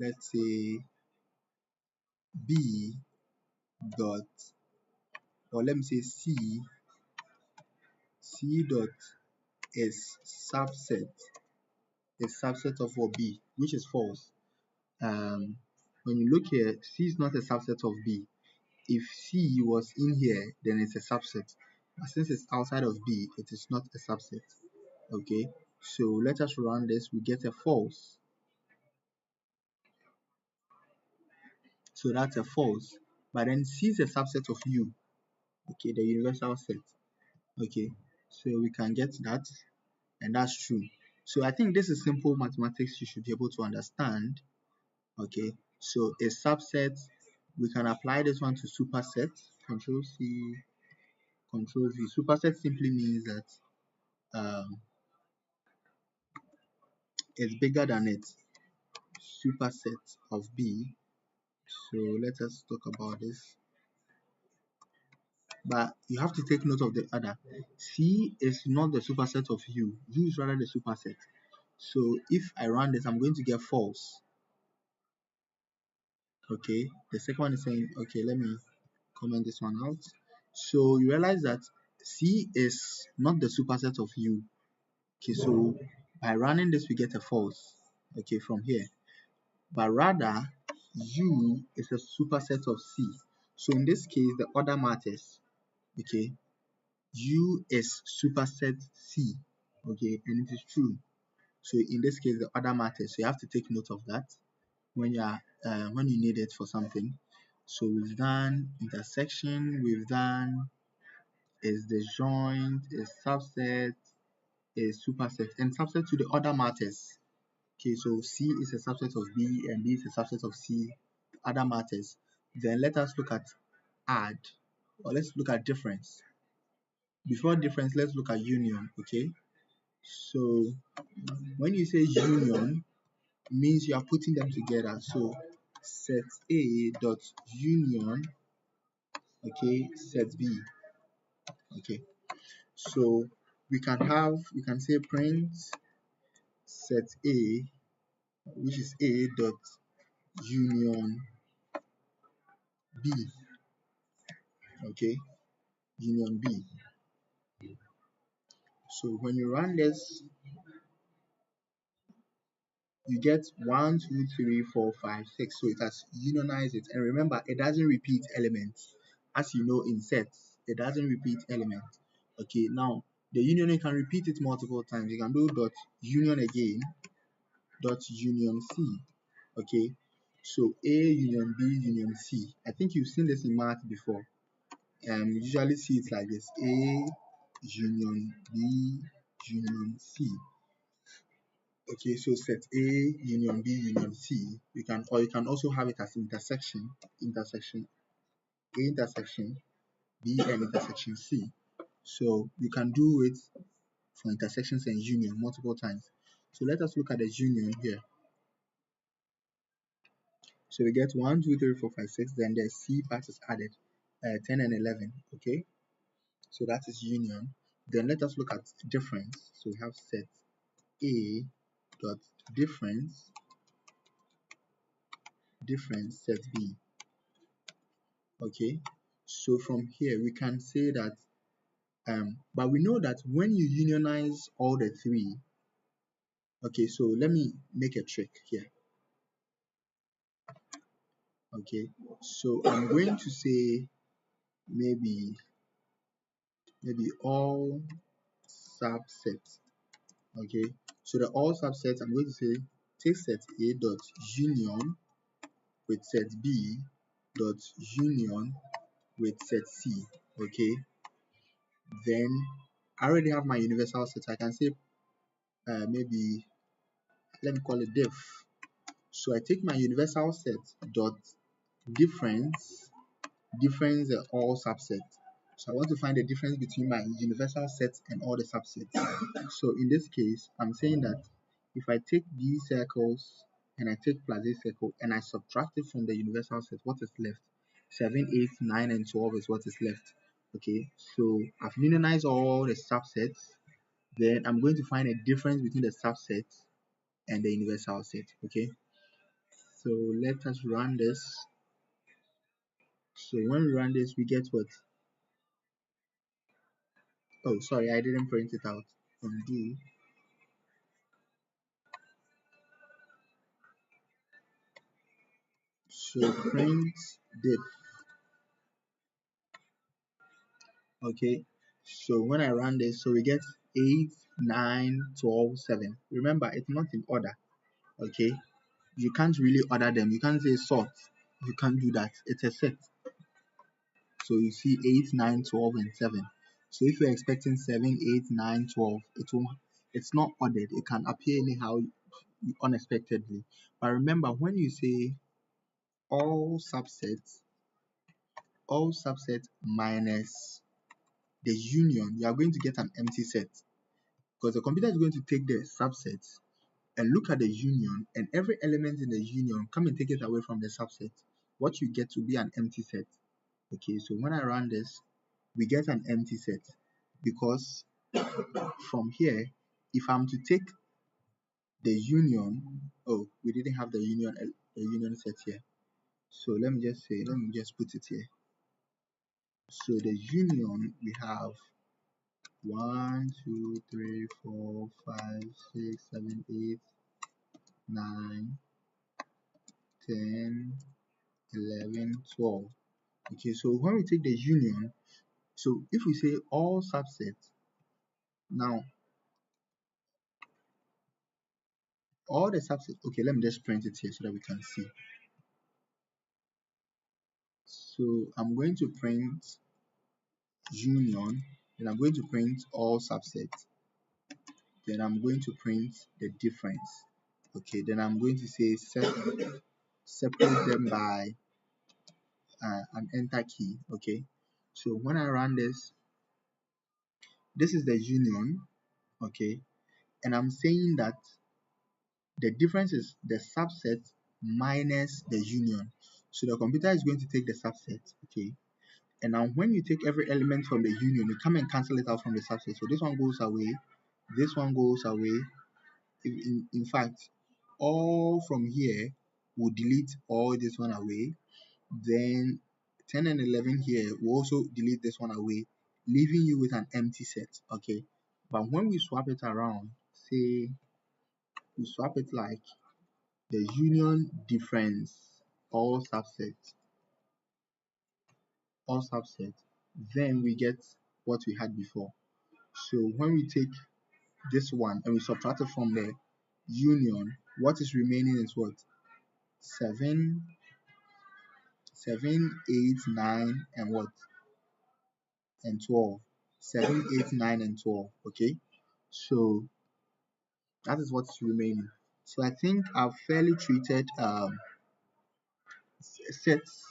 let's say B dot, or let me say C dot is subset of what? B, which is false. When you look here, C is not a subset of B. If C was in here, then it's a subset. But since it's outside of B, it is not a subset. Okay, so let us run this. We get a false. So that's a false. But then C is a subset of U. Okay, the universal set. Okay, so we can get that, and that's true. So I think this is simple mathematics you should be able to understand. Okay, so a subset, we can apply this one to superset. Control C, Control V. Superset simply means that it's bigger than it. Superset of B. So let us talk about this. But you have to take note of the other. C is not the superset of U. U is rather the superset. So if I run this, I'm going to get false. Okay. The second one is saying, okay, let me comment this one out. So you realize that C is not the superset of U. Okay, so by running this, we get a false. Okay, from here. But rather, U is a superset of C. So in this case, the order matters. Okay, U is superset C. Okay, and it is true. So in this case, the order matters. So you have to take note of that when you need it for something. So we've done intersection, we've done is disjoint, is subset, is superset, and subset to the order matters. Okay, so C is a subset of B and B is a subset of C. Other matters. Then let us look at add, or let's look at difference. Before difference, let's look at union. Okay, so when you say union, means you are putting them together. So set A dot union, okay, set B. Okay, so we can say print set A, which is A dot union B. Okay, union B. So when you run this, you get 1, 2, 3, 4, 5, 6. So it has unionized it. And remember, it doesn't repeat elements. As you know, in sets, it doesn't repeat elements. Okay, now the union, you can repeat it multiple times. You can do dot union again, dot union C. Okay, so A union B union C. I think you've seen this in math before. You usually see it like this: A union B union C. Okay, so set A union B union C. You can also have it as intersection, A intersection B and intersection C. So you can do it for intersections and union multiple times. So let us look at the union here. So we get 1, 2, 3, 4, 5, 6. Then the C part is added, 10 and 11. Okay, so that is union. Then let us look at difference. So we have set A dot difference set B. Okay, so from here we can say that but we know that when you unionize all the three, okay, so let me make a trick here. Okay, so I'm going to say maybe all subsets. Okay, so the all subsets, I'm going to say take set A dot union with set B dot union with set C. Okay, then I already have my universal set. I can say maybe let me call it diff. So I take my universal set dot difference all subsets. So I want to find the difference between my universal set and all the subsets. So in this case, I'm saying that if I take these circles and I take plus this circle and I subtract it from the universal set, what is left? 7, 8, 9, and 12 is what is left. Okay, so I've unionized all the subsets. Then I'm going to find a difference between the subsets and the universal set. Okay, so let us run this. So when we run this, we get what? Oh, sorry, I didn't print it out. Undo. So print diff. Okay, so when I run this, so we get 8, 9, 12, 7. Remember, it's not in order. Okay, you can't really order them. You can't say sort. You can't do that. It's a set. So you see 8, 9, 12, and 7. So if you're expecting 7, 8, 9, 12, it's not ordered. It can appear anyhow unexpectedly. But remember, when you say all subsets minus the union, you are going to get an empty set, because the computer is going to take the subsets and look at the union, and every element in the union come and take it away from the subset. What you get will be an empty set. Okay, so when I run this, we get an empty set, because from here, if I'm to take the union, oh, we didn't have the union set here. So let me just put it here. So the union, we have 1, 2, 3, 4, 5, 6, 7, 8, 9, 10, 11, 12. Okay, so when we take the union, so if we say all subsets, now all the subsets, okay, let me just print it here so that we can see. So I'm going to print union, then I'm going to print all subsets, then I'm going to print the difference. Okay, then I'm going to say separate them by an enter key. Okay, so when I run this, this is the union. Okay, and I'm saying that the difference is the subset minus the union. So the computer is going to take the subset. Okay, and now when you take every element from the union, you come and cancel it out from the subset. So this one goes away, this one goes away. In fact, all from here will delete all this one away. Then 10 and 11 here will also delete this one away, leaving you with an empty set. Okay, but when we swap it around, say we swap it like the union difference all subset, then we get what we had before. So when we take this one and we subtract it from the union, what is remaining is what? 7, 7, 8, 9, and what? And 12. 7, 8, 9, and 12. Okay, so that is what's remaining. So I think I've fairly treated sets.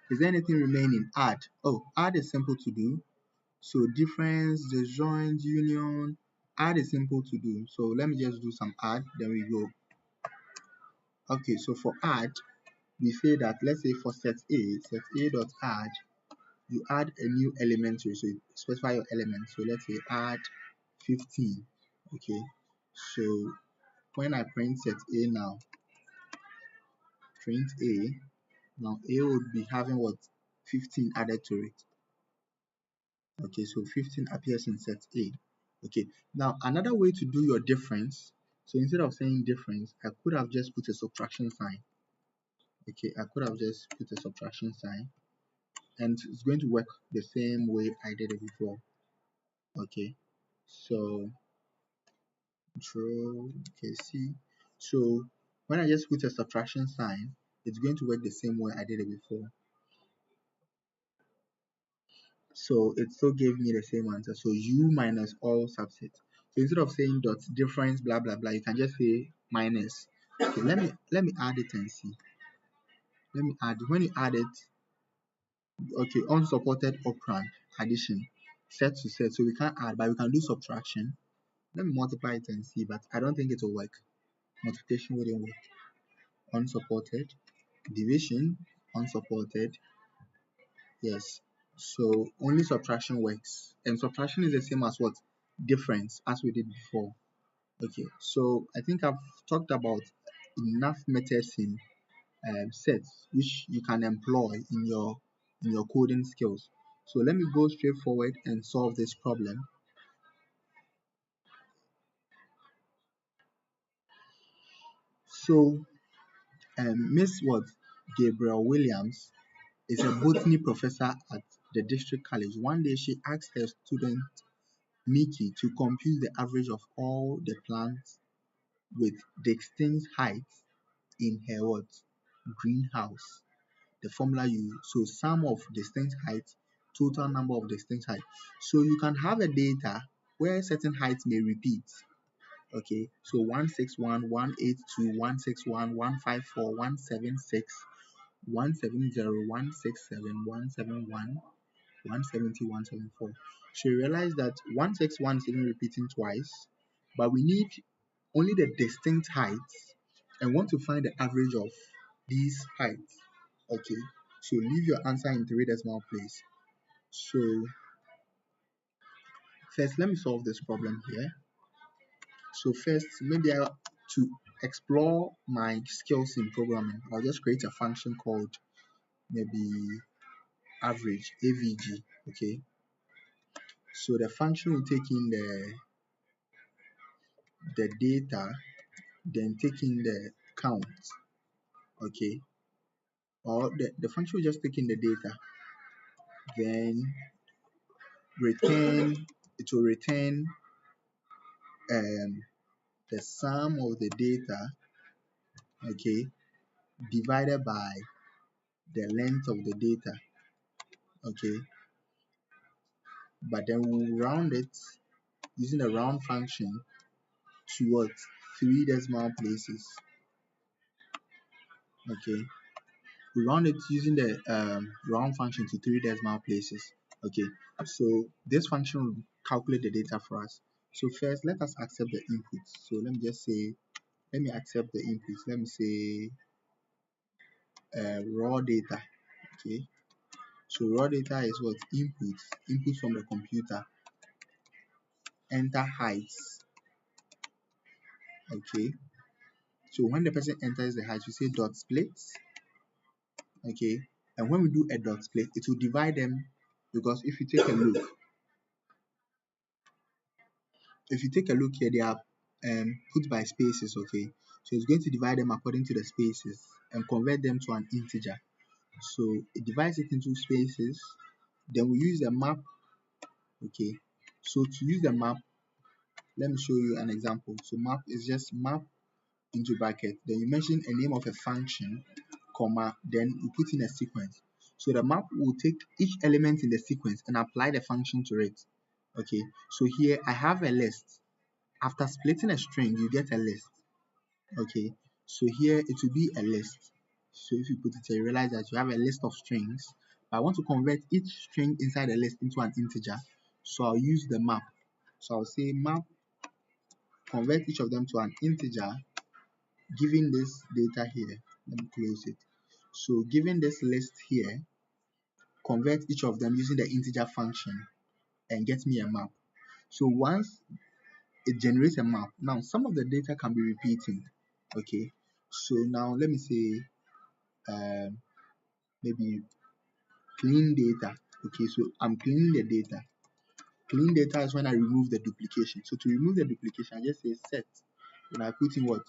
Is there anything remaining? Add. Oh, add is simple to do. So difference, disjoint, union, add is simple to do. So let me just do some add, then we go. Okay, so for add, we say that, let's say for set A dot add, you add a new element to it. So you specify your element. So let's say add 15. Okay, so when I print set A now, print A, now A would be having what? 15 added to it. Okay, so 15 appears in set A. Okay, now another way to do your difference, so instead of saying difference, I could have just put a subtraction sign. Okay, I could have just put a subtraction sign, and it's going to work the same way I did it before. Okay, so control, okay, see, so when I just put a subtraction sign, it's going to work the same way I did it before. So it still gave me the same answer. So u minus all subsets. So instead of saying dot difference blah blah blah, you can just say minus. Okay, let me add it and see. Let me add. When you add it, okay, unsupported operand addition, set to set. So we can't add, but we can do subtraction. Let me multiply it and see, but I don't think it will work. Multiplication wouldn't work. Unsupported division, unsupported. Yes. So only subtraction works. And subtraction is the same as what? Difference, as we did before. Okay, so I think I've talked about enough methods in sets which you can employ in your coding skills. So let me go straight forward and solve this problem. So Miss what? Gabriel Williams is a botany professor at the district college. One day she asked her student Mickey to compute the average of all the plants with distinct heights in her what? Greenhouse. The formula you use. So sum of distinct heights, total number of distinct heights. So you can have a data where certain heights may repeat. Okay, so 161, 182, 161, 154, 176, 170, 167, 171, 170, 174. So you realize that 161 is even repeating twice, but we need only the distinct heights and want to find the average of these heights. Okay, so leave your answer in 3 decimal place. So first, let me solve this problem here. So first, maybe to explore my skills in programming, I'll just create a function called maybe average, avg. Okay, so the function will take in the data, then take in the count. Okay, or the function will just take in the data, then it will return the sum of the data, okay, divided by the length of the data. Okay, but then we'll round it using a round function to what? 3 decimal places. Okay, We round it using the round function to 3 decimal places. Okay, so this function will calculate the data for us. So first, let us accept the inputs. So let me just say, let me accept the inputs. Let me say raw data. Okay, so raw data is what? Inputs from the computer. Enter heights. Okay, so when the person enters the height, we say dot split. Okay, and when we do a dot split, it will divide them, because if you take a look, here, they are put by spaces. Okay, so it's going to divide them according to the spaces and convert them to an integer. So it divides it into spaces. Then we use the map. Okay, so to use the map, let me show you an example. So map is just map into bracket. Then you mention a name of a function, comma, then you put in a sequence. So the map will take each element in the sequence and apply the function to it. Okay, so here I have a list. After splitting a string, you get a list. Okay, so here it will be a list. So if you put it here, you realize that you have a list of strings. But I want to convert each string inside the list into an integer. So I'll use the map. So I'll say map, convert each of them to an integer, given this data here. Let me close it. So given this list here, convert each of them using the integer function and get me a map. So once it generates a map, now some of the data can be repeating. Okay, so now let me say maybe clean data. Okay, so I'm cleaning the data. Clean data is when I remove the duplication. So to remove the duplication, I just say set. Then I put in what?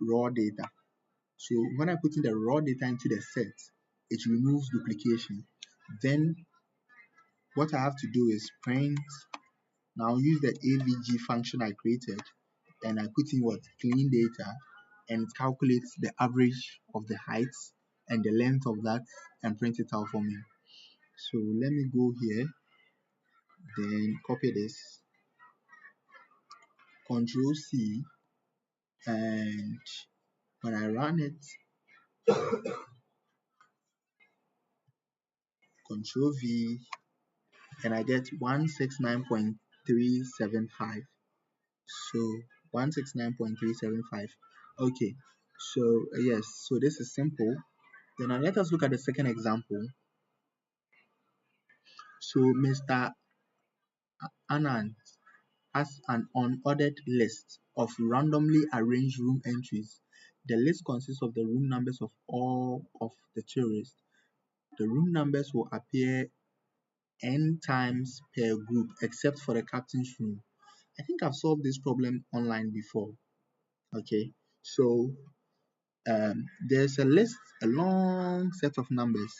Raw data. So when I put in the raw data into the set, it removes duplication. Then what I have to do is print. Now use the avg function I created, and I put in what? Clean data, and it calculates the average of the heights and the length of that and print it out for me. So let me go here, then copy this, Control C, and when I run it, Control V, and I get 169.375. So 169.375. Okay, so yes, so this is simple. Then now let us look at the second example. So Mr. Anand has an unordered list of randomly arranged room entries. The list consists of the room numbers of all of the tourists. The room numbers will appear n times per group except for the captain's room. I think I've solved this problem online before. Okay, so there's a list, a long set of numbers.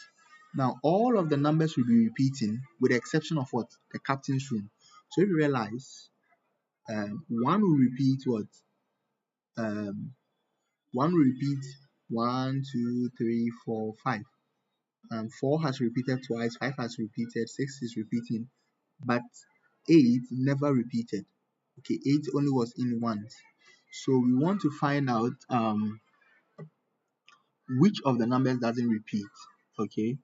Now all of the numbers will be repeating with the exception of what? The captain's room. So if you realize, one will repeat what? One will repeat 1, 2, 3, 4, 5. 4 has repeated twice, 5 has repeated, 6 is repeating, but 8 never repeated. Okay, 8 only was in once. So we want to find out which of the numbers doesn't repeat. Okay,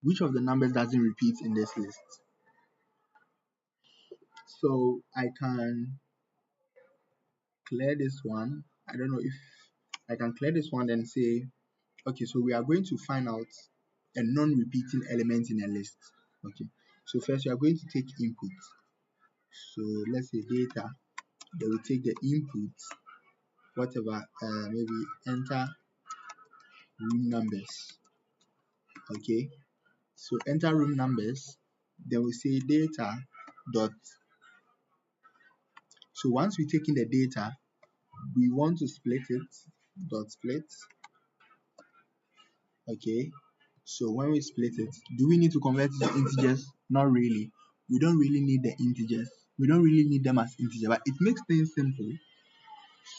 which of the numbers doesn't repeat in this list? So I can clear this one. I don't know if I can clear this one and say, okay, so we are going to find out a non-repeating element in a list. Okay, so first we are going to take input. So let's say data. Then we take the input, whatever, maybe enter room numbers. Okay, so enter room numbers. Then we say data dot. So once we take in the data, we want to split it. Dot split. Okay, so when we split it, do we need to convert it to integers? Not really. We don't really need the integers. We don't really need them as integer, but it makes things simple.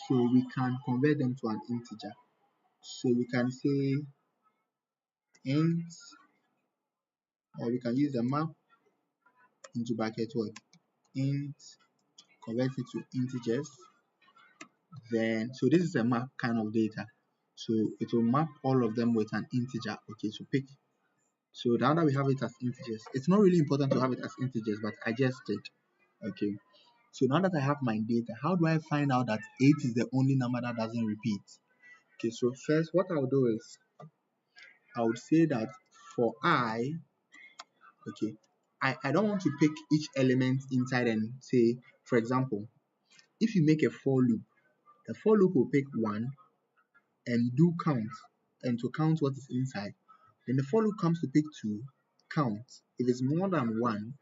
So we can convert them to an integer. So we can say int, or we can use the map into bracket what? Int, convert it to integers. Then, so this is a map kind of data. So it will map all of them with an integer. Okay, so pick. So now that we have it as integers, it's not really important to have it as integers, but I just did. Okay. So now that I have my data, how do I find out that 8 is the only number that doesn't repeat? Okay, so first what I'll do is I would say that for I, okay, I don't want to pick each element inside and say, for example, if you make a for loop, the for loop will pick 1 and do count, and to count what is inside. Then the for loop comes to pick 2, count. If it's more than 1,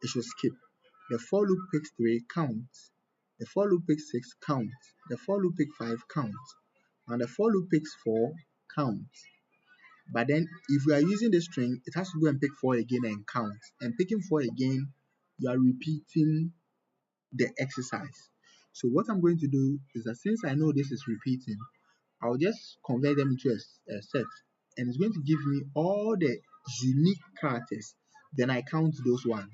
it should skip. The for loop picks 3, count. The for loop picks 6, count. The for loop picks 5, count. And the for loop picks 4, count. But then if we are using the string, it has to go and pick 4 again and count. And picking 4 again, you are repeating the exercise. So what I'm going to do is that since I know this is repeating, I'll just convert them into a set, and it's going to give me all the unique characters. Then I count those ones.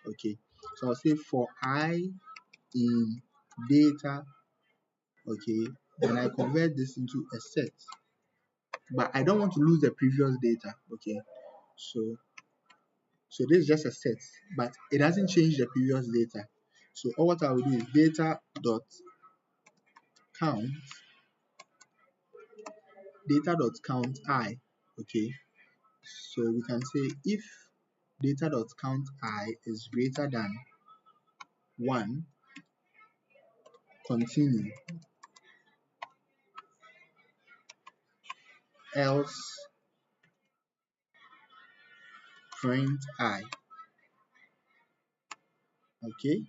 Okay, so I'll say for I in data, okay, then I convert this into a set, but I don't want to lose the previous data. Okay, so this is just a set, but it doesn't change the previous data. So all what I will do is data dot count I. Okay, so we can say if data.count I is greater than 1, continue, else print I. Okay,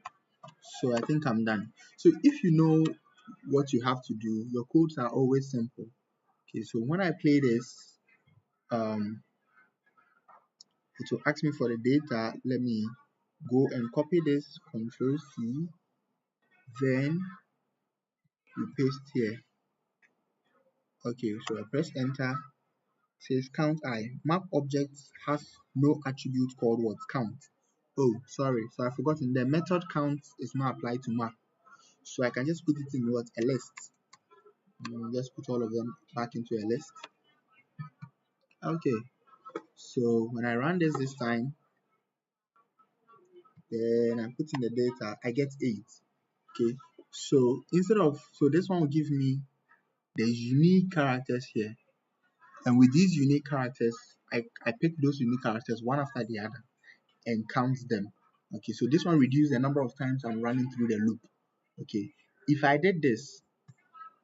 so I think I'm done. So if you know what you have to do, your codes are always simple. Okay, so when I play this, it will ask me for the data. Let me go and copy this, Control C, then you paste here. Okay, so I press enter. Says count I. Map object has no attribute called what? Count. Oh, sorry. So I forgot the method count is not applied to map. So I can just put it in what? A list. Just put all of them back into a list. Okay. So when I run this time, then I put in the data, I get 8. Okay. So so this one will give me the unique characters here. And with these unique characters, I pick those unique characters one after the other and count them. Okay, so this one reduces the number of times I'm running through the loop. Okay, if I did this,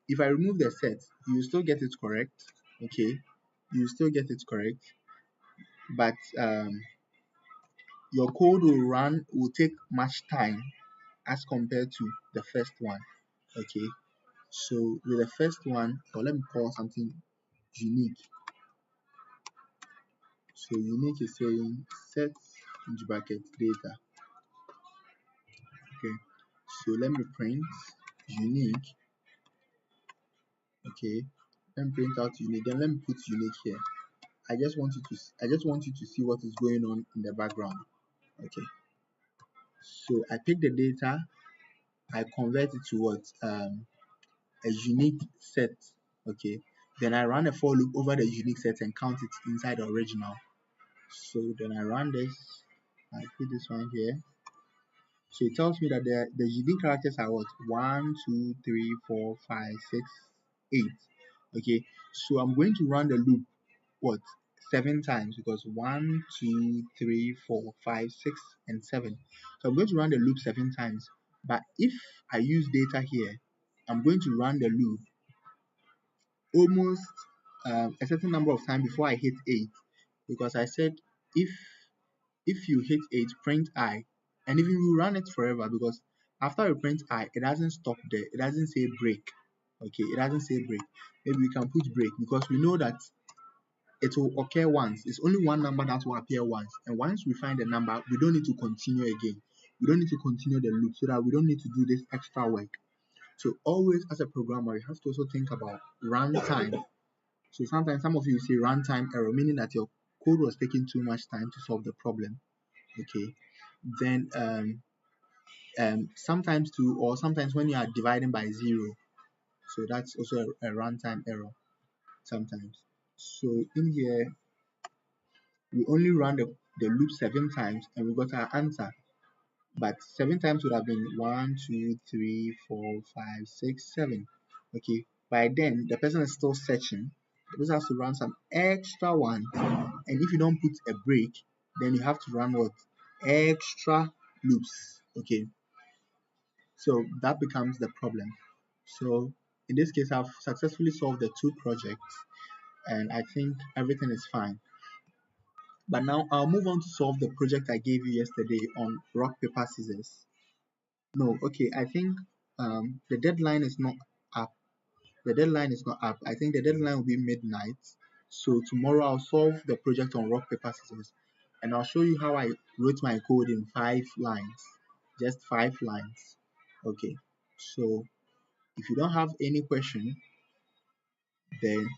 if I remove the set, you still get it correct. Okay, you still get it correct, but your code will take much time as compared to the first one. Okay, so with the first one, or let me call something unique. So unique is saying set into bracket data. Okay, so let me print unique. Okay, let me print out unique, then let me put unique here. I just want you to see what is going on in the background. Okay, so I pick the data, I convert it to what? A unique set. Okay, then I run a for loop over the unique set and count it inside the original. So then I run this, I put this one here. So it tells me that the unique characters are what? 1, 2, 3, 4, 5, 6, 8. Okay, so I'm going to run the loop what? 7 times, because 1, 2, 3, 4, 5, 6, and 7. So I'm going to run the loop 7 times. But if I use data here, I'm going to run the loop almost a certain number of times before I hit 8, because I said if you hit 8, print I, and even you run it forever, because after you print I, it doesn't stop there. It doesn't say break. Okay, it doesn't say break. Maybe we can put break, because we know that it will occur once. It's only one number that will appear once. And once we find the number, we don't need to continue again. We don't need to continue the loop, so that we don't need to do this extra work. So always as a programmer, you have to also think about runtime. So sometimes some of you say runtime error, meaning that your code was taking too much time to solve the problem. Okay. Then sometimes too, or sometimes when you are dividing by 0, So that's also a runtime error sometimes. So in here, we only run the loop 7 times and we got our answer. But 7 times would have been 1, 2, 3, 4, 5, 6, 7. Okay. By then, the person is still searching. The person has to run some extra one. And if you don't put a break, then you have to run what? Extra loops. Okay. So that becomes the problem. So in this case, I've successfully solved the two projects and I think everything is fine. But now I'll move on to solve the project I gave you yesterday on rock, paper, scissors. No, okay, I think the deadline is not up. The deadline is not up. I think the deadline will be midnight. So tomorrow I'll solve the project on rock, paper, scissors. And I'll show you how I wrote my code in 5 lines. Just 5 lines. Okay. So if you don't have any question, then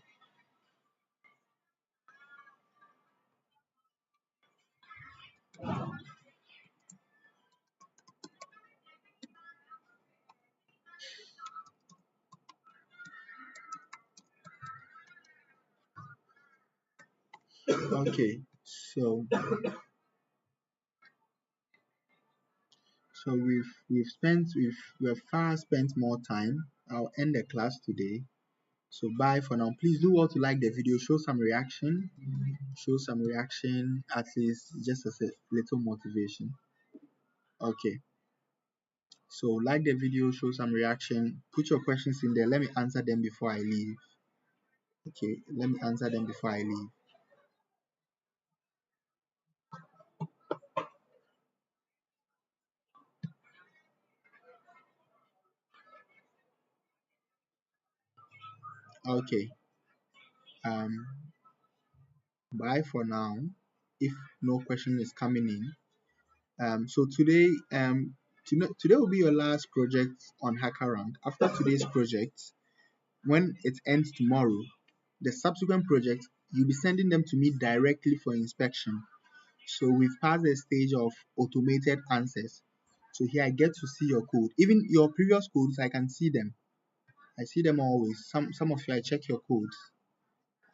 okay. So we've far spent more time. I'll end the class today. So bye for now. Please do what to like the video, show some reaction, at least just as a little motivation. Okay. So like the video, show some reaction, put your questions in there. Let me answer them before I leave. Okay, let me answer them before I leave. Okay. Um bye for now. If no question is coming in. So today will be your last project on HackerRank. After today's project, when it ends tomorrow, the subsequent projects, you'll be sending them to me directly for inspection. So we've passed the stage of automated answers. So here I get to see your code. Even your previous codes, I can see them. I see them always. Some of you, I check your codes.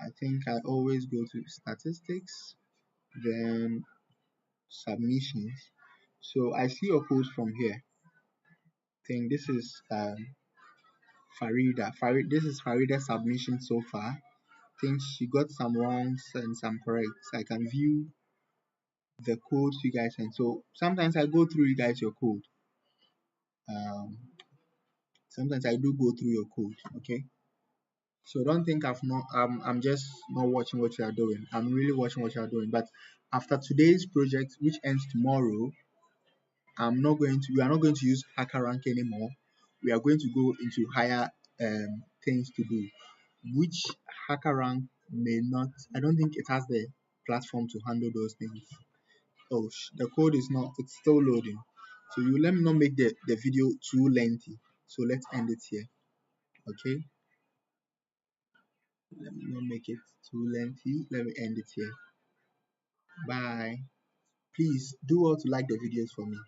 I think I always go to statistics, then submissions. So I see your codes from here. I think this is Farida. This is Farida's submission so far. I think she got some wrongs and some corrects. I can view the codes you guys send. So sometimes I go through you guys your code. Um, Sometimes I do go through your code. Okay. So don't think I'm just not watching what you are doing. I'm really watching what you are doing. But after today's project, which ends tomorrow, we are not going to use HackerRank anymore. We are going to go into higher things to do, which HackerRank may not. I don't think it has the platform to handle those things. Oh, the code is not. It's still loading. So you let me not make the video too lengthy. So let's end it here. Okay. Let me not make it too lengthy. Let me end it here. Bye. Please do all to like the videos for me.